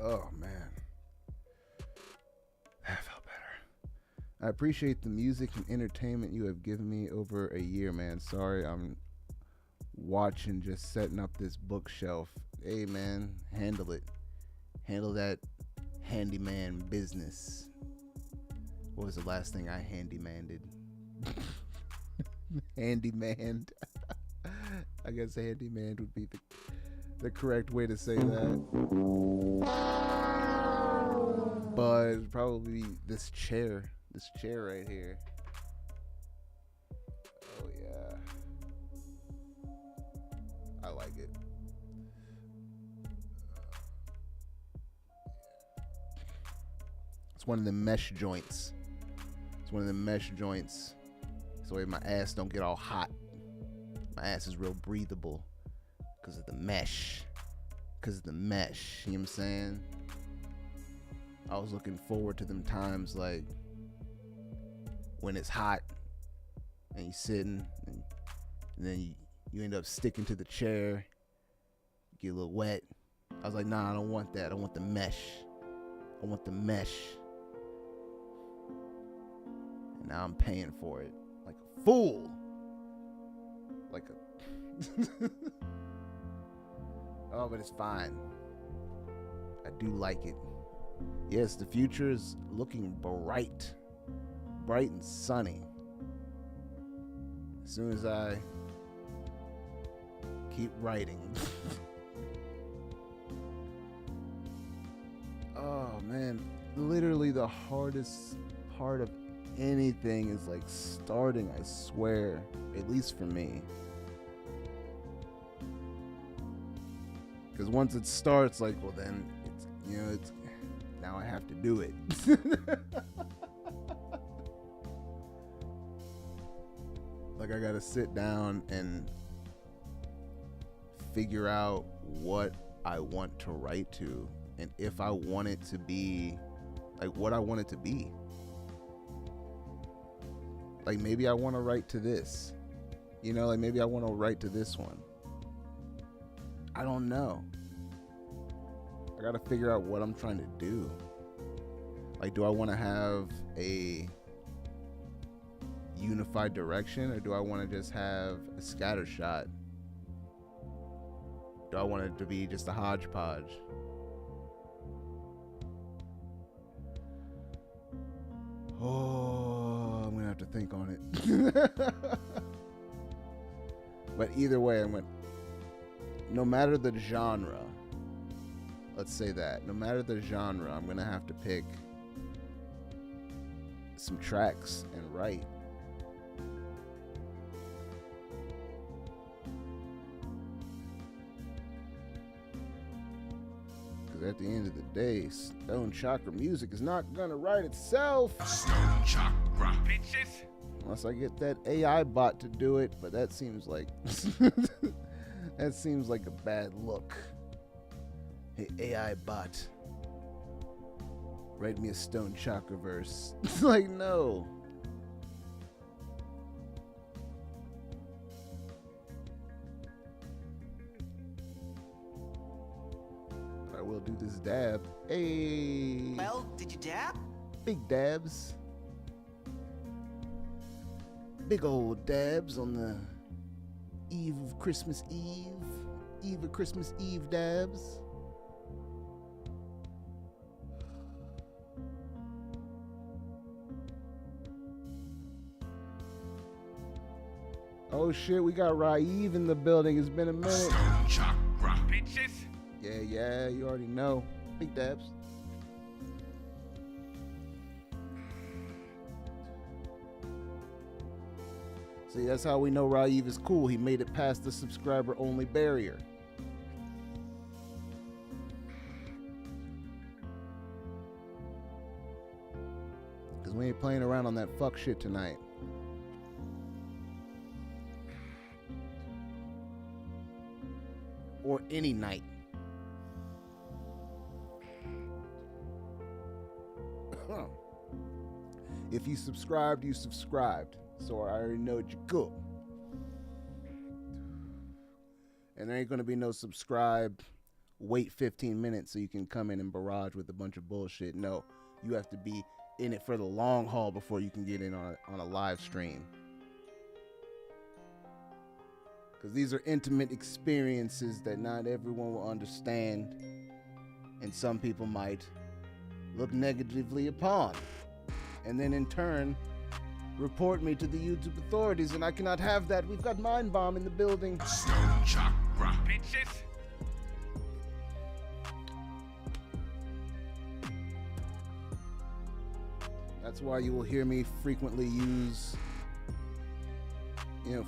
Oh, man. That felt better. I appreciate the music and entertainment you have given me over a year, man. Sorry, I'm watching, just setting up this bookshelf. Hey, man, handle it. Handle that handyman business. What was the last thing I handymaned? Handyman. I guess handyman would be the correct way to say that. But probably this chair right here. Oh yeah, I like it. It's one of the mesh joints. So my ass don't get all hot. My ass is real breathable because of the mesh. You know what I'm saying? I was looking forward to them times like when it's hot and you're sitting and then you end up sticking to the chair, get a little wet. I was like, nah, I don't want that. I want the mesh. And now I'm paying for it like a fool. Oh, but it's fine. I do like it. Yes, the future is looking bright and sunny. As soon as I keep writing. Oh man, literally the hardest part of anything is like starting, I swear, at least for me. Because once it starts, like, well then it's now I have to do it. Like I gotta sit down and figure out what I want to write to, and if I want it to be like what I want it to be. Like maybe I want to write to this, like maybe I want to write to this one. I don't know. I gotta figure out what I'm trying to do. Like, do I want to have a unified direction, or do I want to just have a scatter shot? Do I want it to be just a hodgepodge? Oh, I'm gonna have to think on it. But either way, no matter the genre, let's say that, no matter the genre, I'm gonna have to pick some tracks and write. Because at the end of the day, Stone Chakra music is not gonna write itself. Stone Chakra, bitches. Unless I get that AI bot to do it, but that seems like that seems like a bad look. Hey, AI bot, write me a Stone Chakra verse. Like, no. I will do this dab. Hey. Well, did you dab? Big dabs. Big old dabs on the eve of Christmas Eve. Eve of Christmas Eve dabs. Oh shit, we got Raive in the building. It's been a minute. Stone Chakra, bitches. Yeah, you already know. Big dabs. See, that's how we know Raive is cool. He made it past the subscriber only barrier. Because we ain't playing around on that fuck shit tonight. Or any night. If you subscribed, you subscribed. So I already know what you cook. And there ain't gonna be no subscribe wait 15 minutes so you can come in and barrage with a bunch of bullshit. No, you have to be in it for the long haul before you can get in on a live stream. Because these are intimate experiences that not everyone will understand, and some people might look negatively upon, and then in turn report me to the YouTube authorities, and I cannot have that. We've got Mind Bomb in the building. Stone Chakra, bitches. That's why you will hear me frequently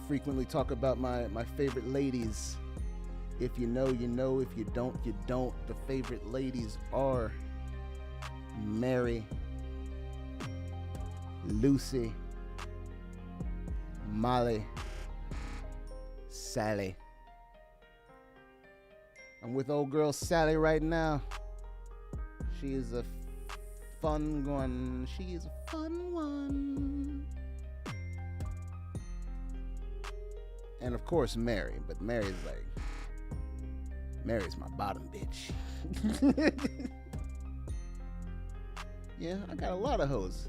frequently talk about my favorite ladies. If you know, you know. If you don't, you don't. The favorite ladies are Mary, Lucy, Molly, Sally. I'm with old girl Sally right now. She is a fun one. She is a fun one. And of course Mary, but Mary's my bottom bitch. Yeah, I got a lot of hoes.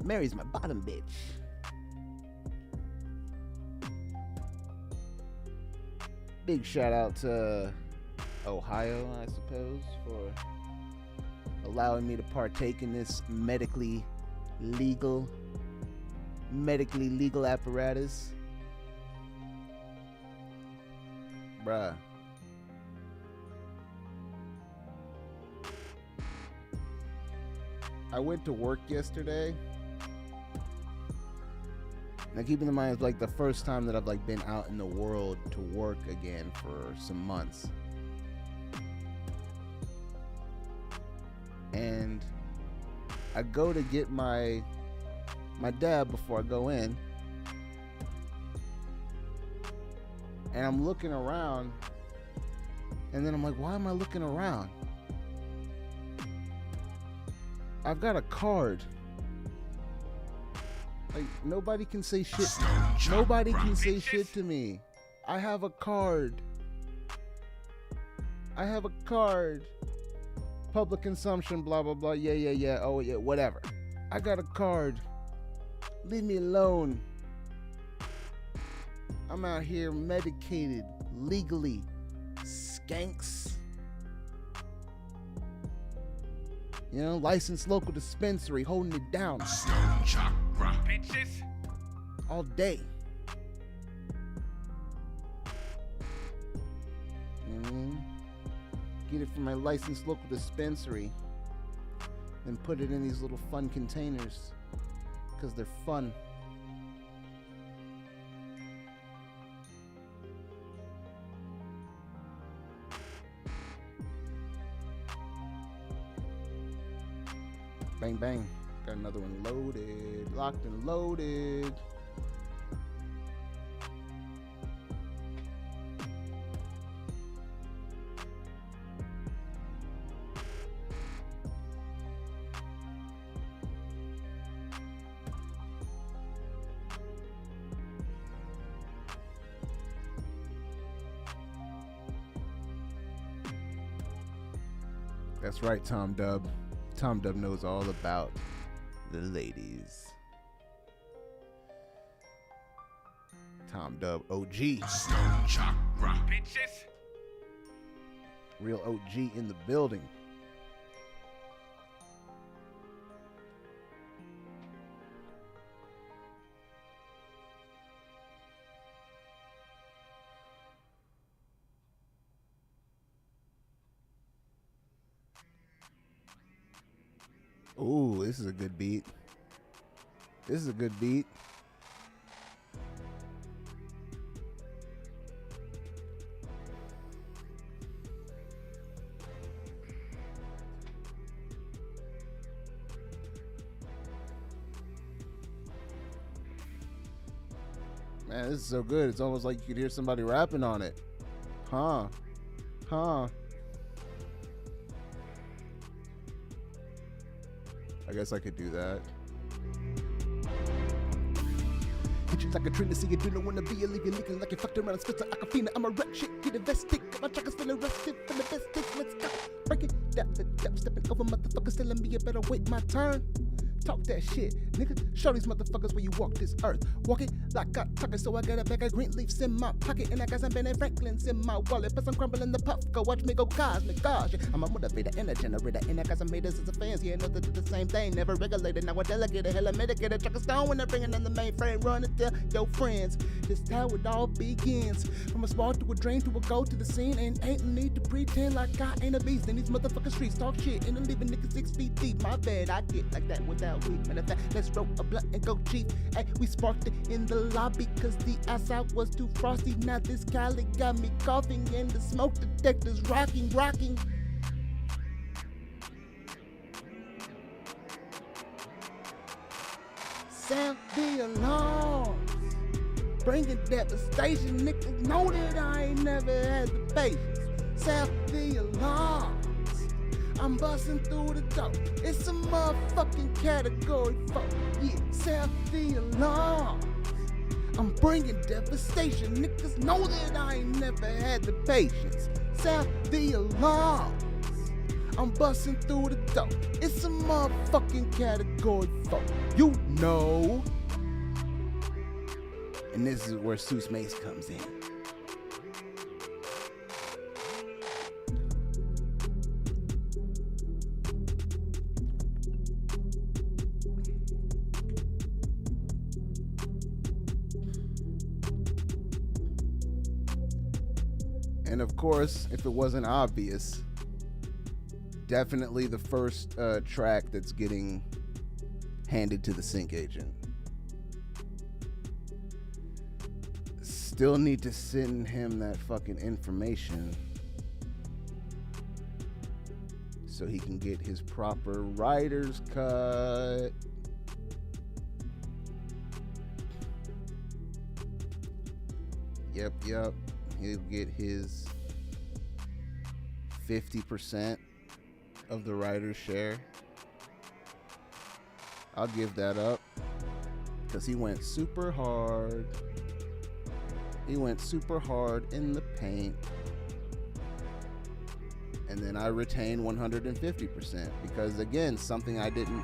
Mary's my bottom bitch. Big shout out to Ohio, I suppose, for allowing me to partake in this medically legal apparatus. Bruh. I went to work yesterday. Now keeping in mind it's like the first time that I've like been out in the world to work again for some months. And I go to get my dab before I go in. And I'm looking around, and then I'm like, why am I looking around? I've got a card. Like, nobody can say shit. Nobody can say shit to me. I have a card. I have a card. Public consumption, blah, blah, blah. Yeah. Oh, yeah, whatever. I got a card. Leave me alone. I'm out here medicated, legally. Skanks. You know, licensed local dispensary, holding it down. Stone Chakra, bitches. All day. You know what I mean? Get it from my licensed local dispensary. Then put it in these little fun containers. Because they're fun. Bang, bang. Got another one loaded. Locked and loaded. That's right, Tom Dub. Tom Dub knows all about the ladies. Tom Dub OG. Stone Chakra, bitches. Real OG in the building. Ooh, this is a good beat. This is a good beat. Man, this is so good. It's almost like you could hear somebody rapping on it. Huh. I guess I could do that. Treat you like a trainer, see you do not wanna be a leave you leaking like you fucked around and spit like a fiend. I'm a wreck shit, get invested. Got my chakras feeling rested for the best things. Let's go. Break it down, stepping over motherfuckers, telling me you better wait my turn. Talk that shit, nigga. Show these motherfuckers where you walk this earth. Walk it like I talk it, so I got a bag of green leaves in my pocket. And I got some Ben Franklin's in my wallet. But I'm crumbling the puff, go watch me go cosmic gosh. I'm a motivator and a generator. And I got some haters as a fans, yeah, know that do the same thing. Never regulated, now I delegate a hella medicated. Chuck a stone when they're bringing in the mainframe. Run and tell your friends. This is how it all begins. From a small to a drain to a go to the scene. And ain't no need to pretend like I ain't a beast. In these motherfucking streets, talk shit. And I'm leaving niggas 6 feet deep. My bad, I get like that without weak. Matter of fact, let's roll a blunt and go cheap. Hey, we sparked it in the lobby cause the outside was too frosty. Now this Cali got me coughing and the smoke detector's rocking. Sound the alarms, bringing devastation. Niggas know that I ain't never had the patience. Sound the alarms, I'm busting through the door. It's a motherfucking category 4. Yeah, sound the alarm. I'm bringing devastation. Niggas know that I ain't never had the patience. Sound the alarm. I'm busting through the door. It's a motherfucking category 4. You know. And this is where Seuss Mace comes in. And of course, if it wasn't obvious, definitely the first track that's getting handed to the sync agent. Still need to send him that fucking information so he can get his proper writer's cut. Yep. He'll get his 50% of the writer's share. I'll give that up because he went super hard. He went super hard in the paint. And then I retain 150% because, again, something I didn't.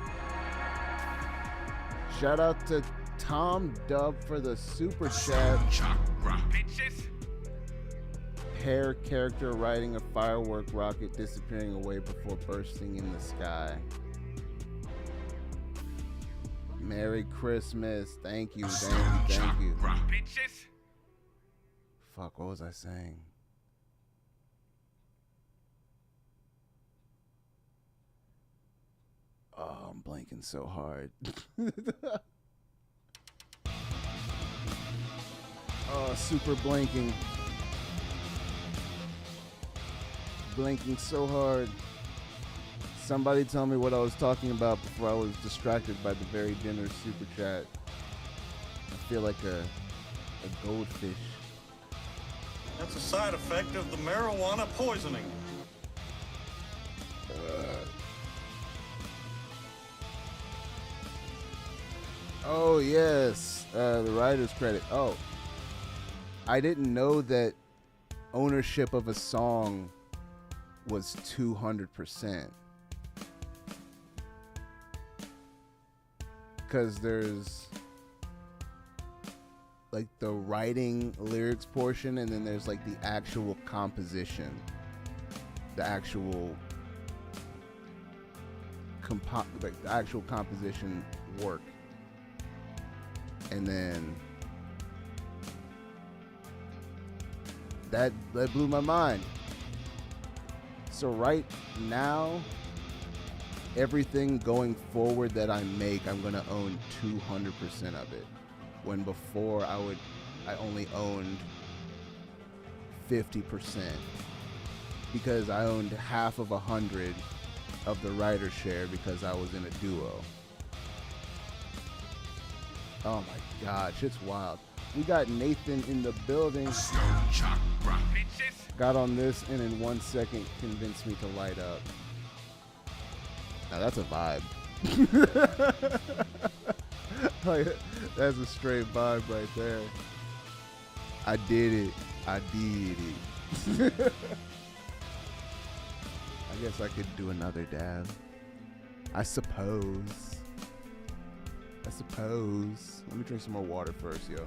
Shout out to Tom Dub for the super chat. Chakra. Bitches. Hair character riding a firework rocket disappearing away before bursting in the sky. Merry Christmas. Thank you. Bitches. Fuck, what was I saying? Oh, I'm blanking so hard. Oh, super blanking. Blanking so hard. Somebody tell me what I was talking about before I was distracted by the very generous super chat. I feel like a goldfish. That's a side effect of the marijuana poisoning. Oh, yes. The writer's credit. Oh. I didn't know that ownership of a song was 200%. Because there's like the writing lyrics portion, and then there's like the actual composition, the actual the actual composition work, and then that blew my mind. So right now, everything going forward that I make, I'm gonna own 200% of it. When before I only owned 50% because I owned half of 100 of the writer's share because I was in a duo. Oh my God, shit's wild. We got Nathan in the building. Got on this and in 1 second convinced me to light up. Now that's a vibe. Like, that's a straight vibe right there. I did it. I did it. I guess I could do another dab. I suppose. Let me drink some more water first, yo.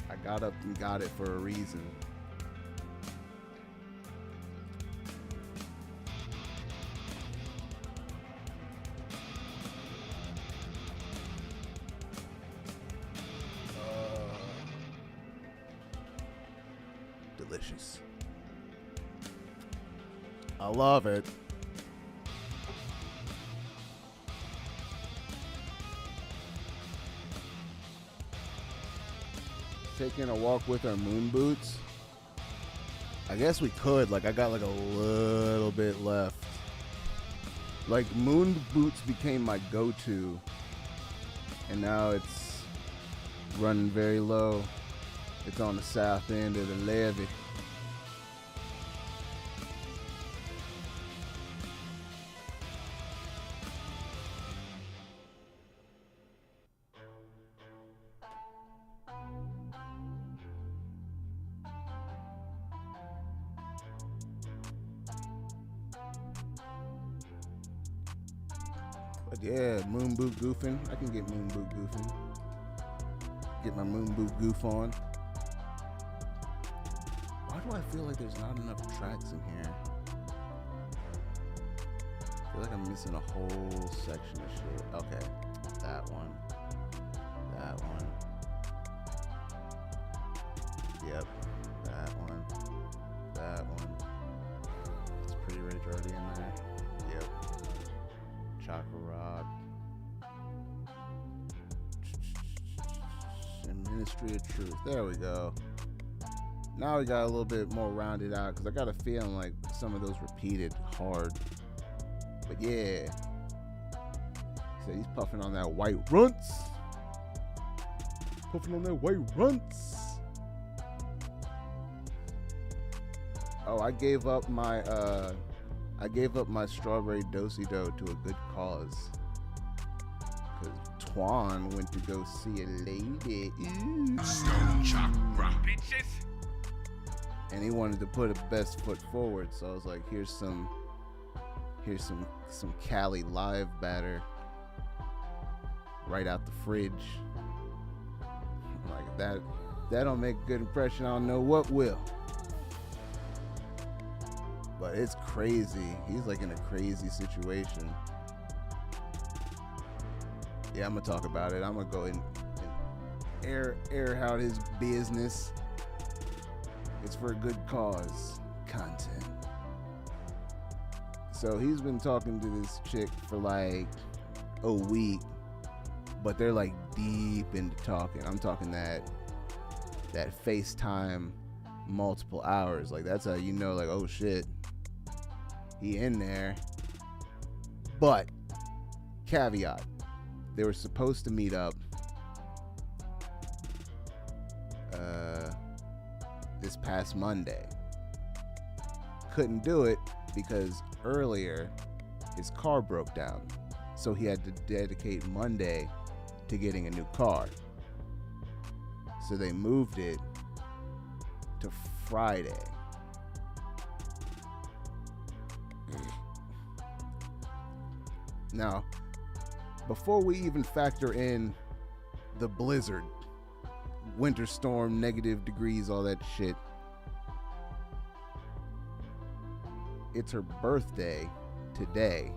I got up and got it for a reason. Delicious. I love it. Taking a walk with our moon boots. I guess we could. Like, I got like a little bit left. Like, moon boots became my go-to, and now it's running very low. It's on the south end of the levee. But yeah, moon boot goofing. I can get moon boot goofing. Get my moon boot goof on. Why do I feel like there's not enough tracks in here? I feel like I'm missing a whole section of shit. Okay, that one. That one. Yep, that one. That one. It's Pretty Rich already in there. Yep. Chakra Rock. And Ministry of Truth. There we go. Now we got a little bit more rounded out because I got a feeling like some of those repeated hard. But yeah. So he's puffing on that white runts. Puffing on that white runts. Oh, I gave up my strawberry do-si-do to a good cause. Cause Twan went to go see a lady. Ooh. Stone Chakra, bitches. And he wanted to put a best foot forward, so I was like, here's some Cali live batter right out the fridge. I'm like, that don't make a good impression, I don't know what will. But it's crazy. He's like in a crazy situation. Yeah, I'm gonna talk about it. I'm gonna go and air out his business. It's for a good cause. Content. So he's been talking to this chick for like a week, but they're like deep into talking. I'm talking that FaceTime multiple hours. Like, that's how you know, like, oh shit, he in there. But caveat, they were supposed to meet up this past Monday. Couldn't do it because earlier his car broke down, so he had to dedicate Monday to getting a new car. So they moved it to Friday. Now, before we even factor in the blizzard, winter storm, negative degrees, all that shit, it's her birthday today.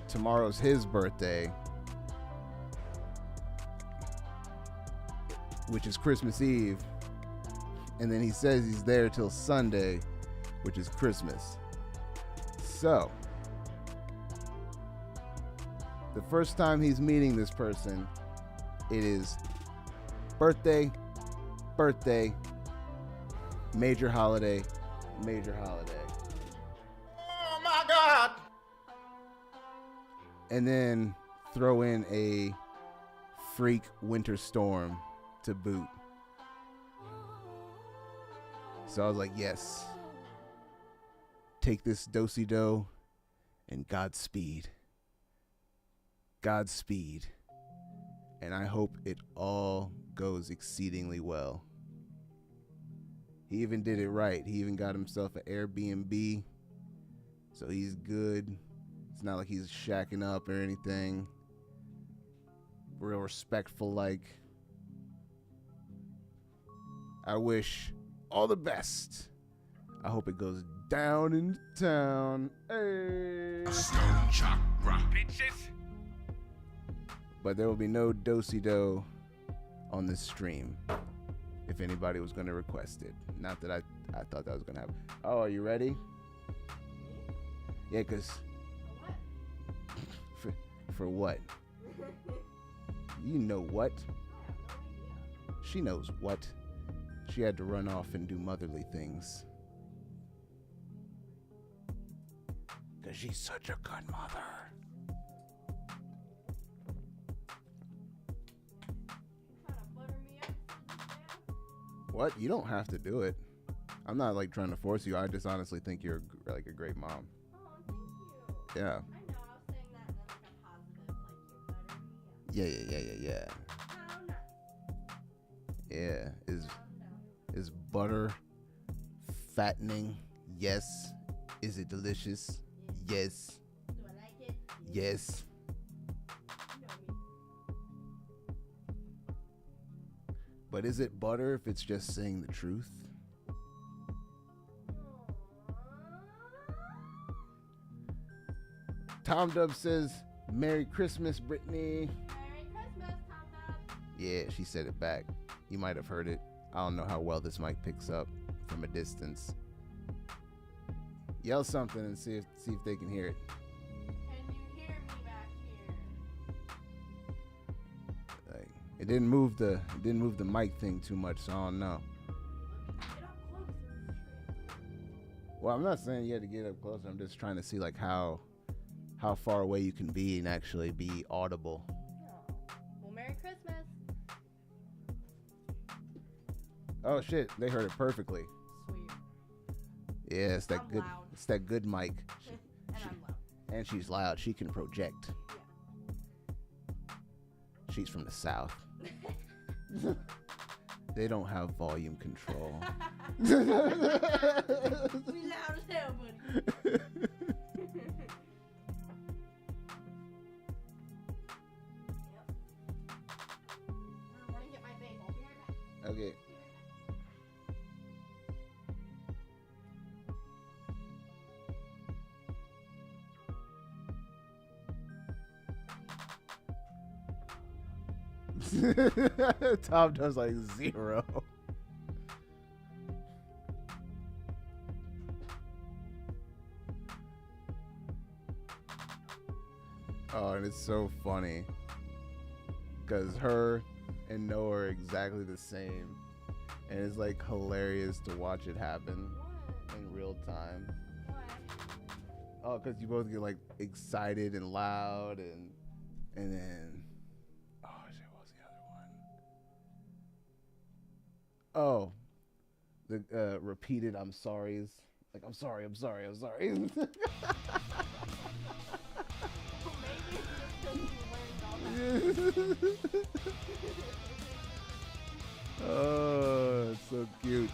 Tomorrow's his birthday, which is Christmas Eve. And then he says he's there till Sunday, which is Christmas. So, the first time he's meeting this person, it is birthday, major holiday. Oh my God! And then throw in a freak winter storm to boot. So I was like, yes. Take this do-si-do And Godspeed. Godspeed. And I hope it all goes exceedingly well. He even did it right. He even got himself an Airbnb. So he's good. It's not like he's shacking up or anything. Real respectful like. I wish all the best. I hope it goes down in town. Hey. Stone Chakra, bitches. But there will be no do-si-do on this stream. If anybody was going to request it. Not that I thought that was going to happen. Oh, are you ready? Yeah, because... For what? You know what? She knows what. She had to run off and do motherly things. Because she's such a good mother. What? You don't have to do it. I'm not like trying to force you. I just honestly think you're like a great mom. Oh, thank you. Yeah. I know, I was saying that in like a positive, like you better me. Yeah. How nice. Yeah. Is butter fattening? Yes. Is it delicious? Yes. Do I like it? Yes. You know me. But is it butter if it's just saying the truth? Tom Dub says, Merry Christmas, Brittany. Merry Christmas, Tom Dub. Yeah, she said it back. You might have heard it. I don't know how well this mic picks up from a distance. Yell something and see if they can hear it. Can you hear me back here? Like, it didn't move the mic thing too much, so I don't know. Get up closer. Well, I'm not saying you had to get up closer. I'm just trying to see like how far away you can be and actually be audible. Oh. Well, Merry Christmas. Oh shit, they heard it perfectly. Sweet. Yeah, it's that I'm good. loud. It's that good mic. And I'm loud. And she's loud. She can project. Yeah. She's from the South. They don't have volume control. We loud as hell, buddy. I'm running to get my vape. I'll be right back. Okay. Tom does like 0. Oh, and it's so funny because her and Noah are exactly the same, and it's like hilarious to watch it happen in real time. What? Oh, because you both get like excited and loud, and then oh shit, what was the other one? Oh, the repeated "I'm sorry's." Like I'm sorry. Oh, it's so cute.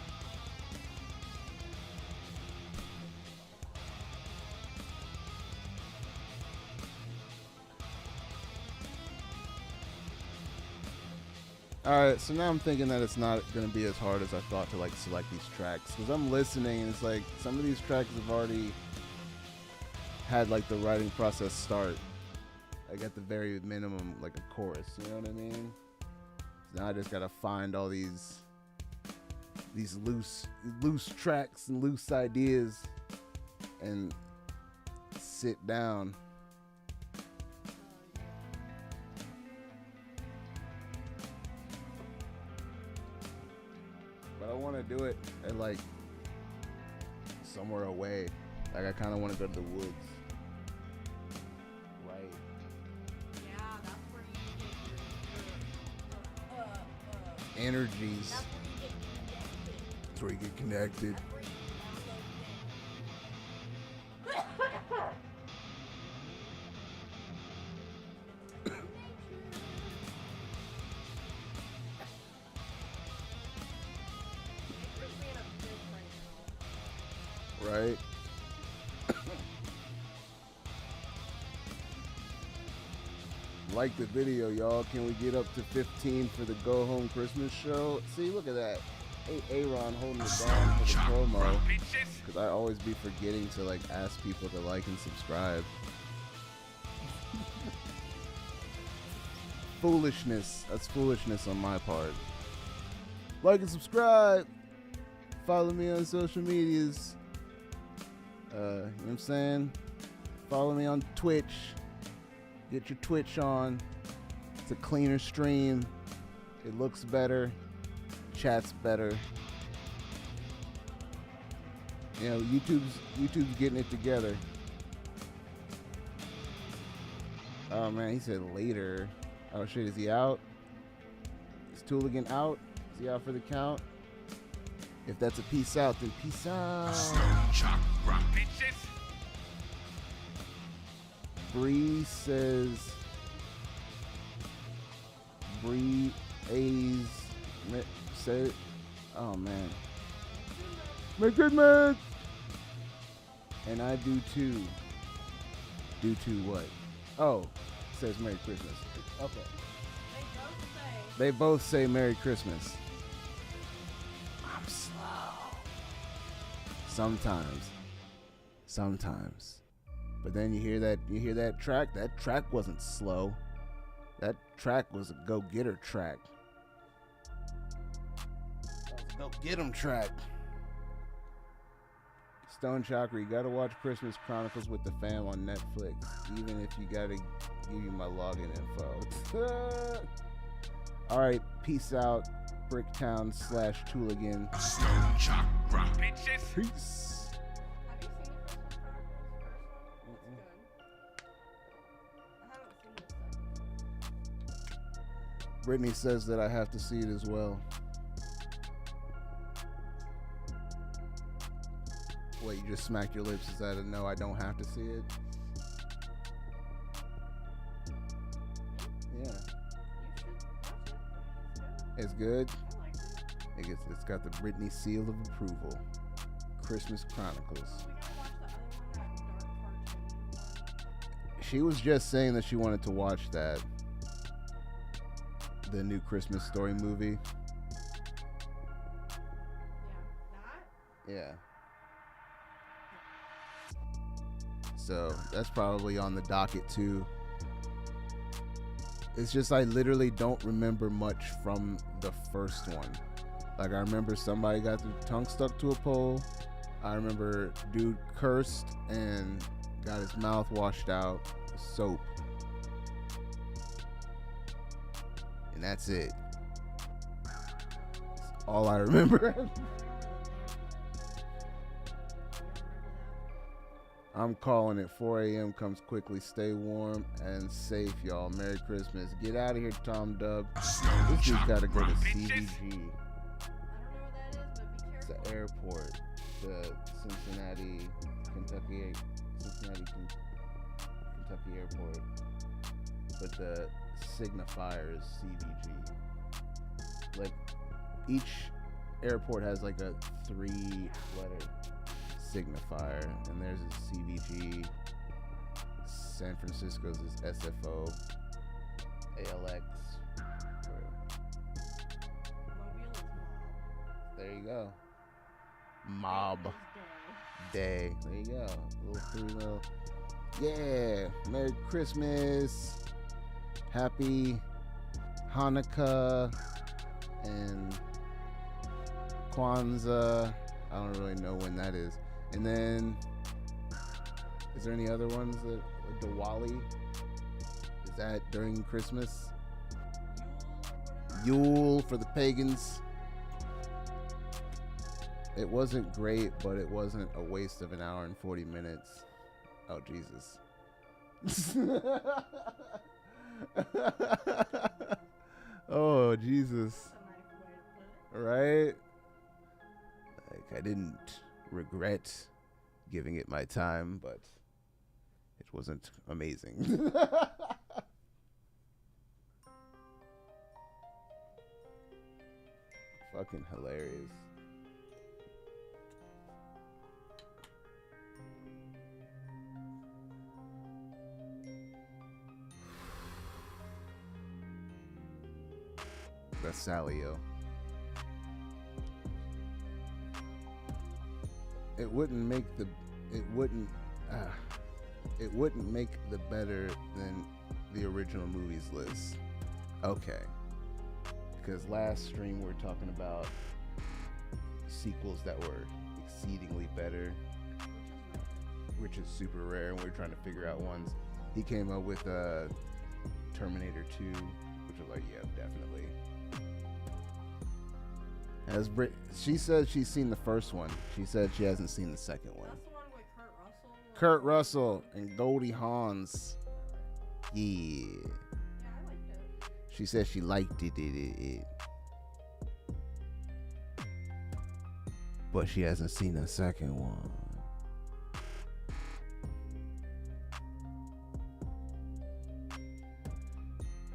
Alright, so now I'm thinking that it's not going to be as hard as I thought to like select these tracks. Because I'm listening and it's like some of these tracks have already had like the writing process start. Like at the very minimum, like a chorus, you know what I mean? So now I just got to find all these loose tracks and loose ideas and sit down. But I want to do it at like somewhere away. Like I kind of want to go to the woods. Right. Yeah, that's where you get your Energies. that's where you get connected. That's where you get connected. That's where you download things. Right? Like the video, y'all. Can we get up to 15 for the Go Home Christmas show? See, look at that. Hey, Aaron holding it down for the promo. Because I always be forgetting to like ask people to like and subscribe. Foolishness. That's foolishness on my part. Like and subscribe. Follow me on social medias. You know what I'm saying? Follow me on Twitch. Get your Twitch on. It's a cleaner stream. It looks better. Chat's better. You know, YouTube's getting it together. Oh man, he said later. Oh shit, is he out? Is Tooligan out? Is he out for the count? If that's a peace out, then peace out. Chakra, bitches. Bree says Bree A's said, oh man, Merry Christmas. And I do too. Do too what? Oh, it says Merry Christmas. Okay. They both say Merry Christmas. I'm slow. Sometimes. But then you hear that track. That track wasn't slow. That track was a go-getter track. That was a go-get-em track. Stone Chakra, you gotta watch Christmas Chronicles with the Fam on Netflix, even if you gotta give you my login info. Alright, peace out. Bricktown/Tooligan. Stone Chakra, bitches. Peace. Brittany says that I have to see it as well. Wait, you just smacked your lips? Is that a no? I don't have to see it? Yeah. It's good? It's got the Brittany seal of approval. Christmas Chronicles. She was just saying that she wanted to watch that. The new Christmas Story movie. Yeah. So that's probably on the docket too. It's just I literally don't remember much from the first one. Like I remember somebody got their tongue stuck to a pole. I remember dude cursed and got his mouth washed out with soap. And that's it. That's all I remember. I'm calling it. 4 a.m. comes quickly. Stay warm and safe, y'all. Merry Christmas. Get out of here, Tom Dub. This dude's got to go to CVG. It's the airport. The Cincinnati, Kentucky airport. But the signifier is CVG. Like each airport has like a 3-letter signifier, and there's a CVG. San Francisco's is SFO, ALX. There you go. Mob Day. There you go. Little yeah. Merry Christmas. Happy Hanukkah and Kwanzaa. I don't really know when that is. And then, is there any other ones that Diwali? Is that during Christmas? Yule for the pagans. It wasn't great, but it wasn't a waste of an hour and 40 minutes. Oh, Jesus. Oh, Jesus. Right? Like, I didn't regret giving it my time, but it wasn't amazing. Fucking hilarious. That's Salio. It wouldn't make the better than the original movies list. Okay. Because last stream we were talking about sequels that were exceedingly better, which is super rare, and we're trying to figure out ones. He came up with Terminator 2, which was like, yeah, definitely. She said she's seen the first one. She said she hasn't seen the second one. That's the one with Kurt Russell. Kurt Russell and Goldie Hawn. Yeah. Yeah, I liked it. She said she liked it. But she hasn't seen the second one.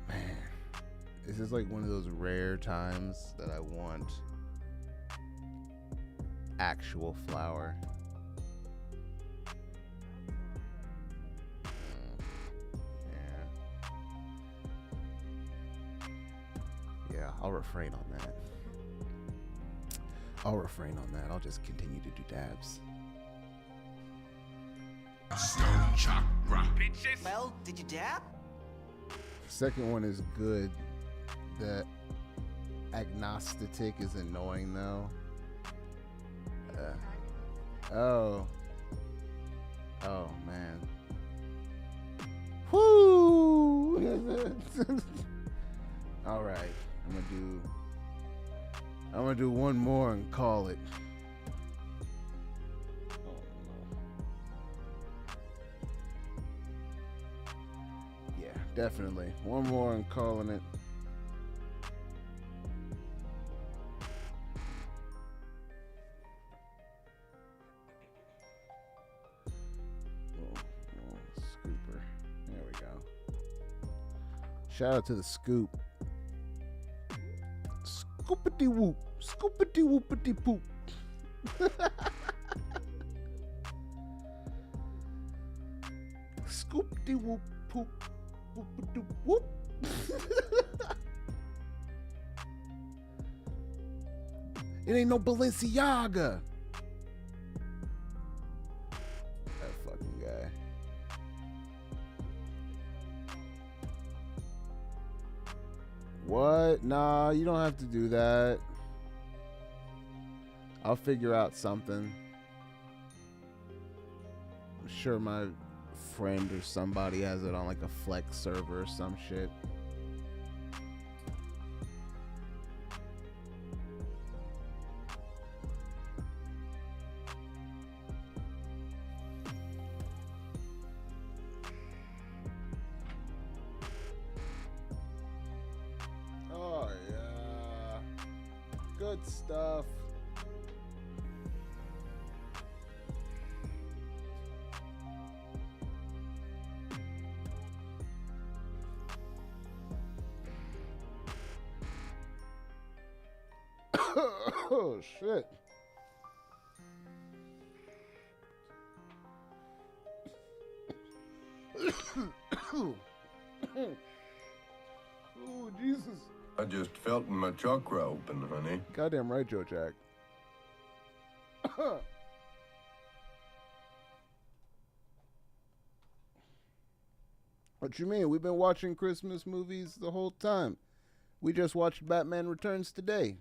Man, this is like one of those rare times that I want actual flour. Yeah, I'll refrain on that. I'll just continue to do dabs. Stone Chakra. Well, did you dab? Second one is good. The agnostic is annoying though. Oh man. Whoo! All right, I'm gonna do one more and call it. Oh no. Yeah, definitely. One more and calling it. Scooper. There we go. Shout out to the scoop. Scoopity whoop. Scoopity whoopity poop. Scoopity whoop poop. Whoopity whoop. It ain't no Balenciaga. That fucking guy. What? Nah, you don't have to do that. I'll figure out something. I'm sure my friend or somebody has it on like a Flex server or some shit. Oh yeah. Good stuff. Oh shit. Oh Jesus. I just felt my chakra open, honey. Goddamn right, Joe Jack. What you mean? We've been watching Christmas movies the whole time. We just watched Batman Returns today.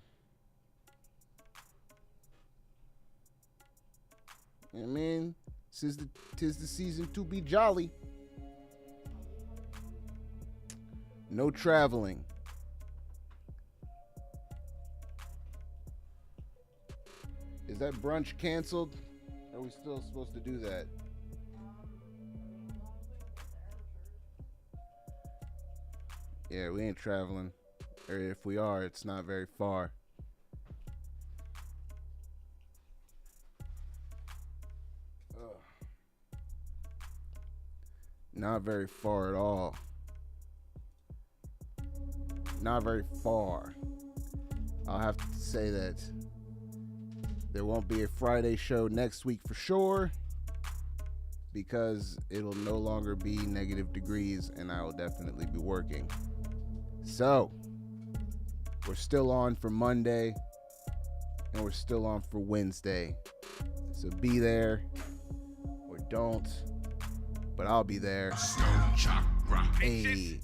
You know what I mean? Tis the season to be jolly. No traveling. Is that brunch canceled? Are we still supposed to do that? Yeah, we ain't traveling. Or if we are, it's not very far. Not very far at all. Not very far. I'll have to say that there won't be a Friday show next week for sure, because it'll no longer be negative degrees and I will definitely be working. So, We're still on for Monday, and we're still on for Wednesday. So be there or don't, but I'll be there. Stone Chakra. Hey.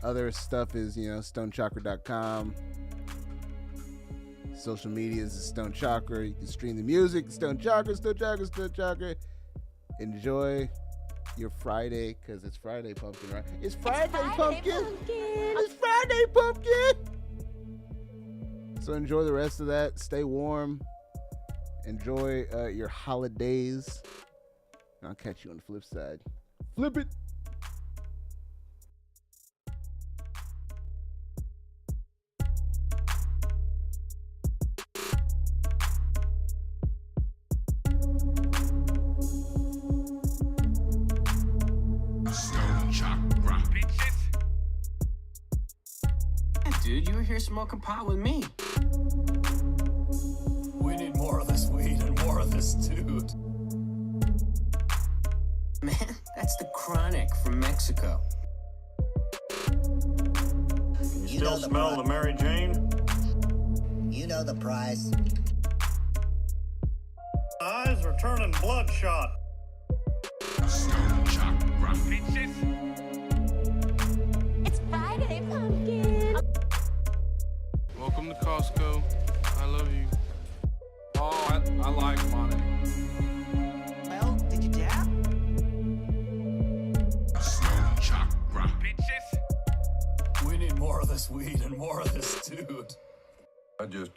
Other stuff is, stonechakra.com. Social media is Stone Chakra. You can stream the music, Stone Chakra, Stone Chakra, Stone Chakra. Enjoy your Friday, because it's Friday, Pumpkin, right? It's Friday, Pumpkin! It's Friday, Pumpkin! So enjoy the rest of that. Stay warm. Enjoy your holidays. I'll catch you on the flip side. Flip it! Stone Chakra. Dude, you were here smoking pot with me. We need more of this weed and more of this dude. Man, that's the chronic from Mexico. You still smell the Mary Jane? You know the price. Eyes are turning bloodshot. Stone Chakra. It's Friday, Pumpkin. Welcome to Costco. I love you. Oh, I like money. Well, did you dab? Stone Chakra. We need more of this weed and more of this dude. I just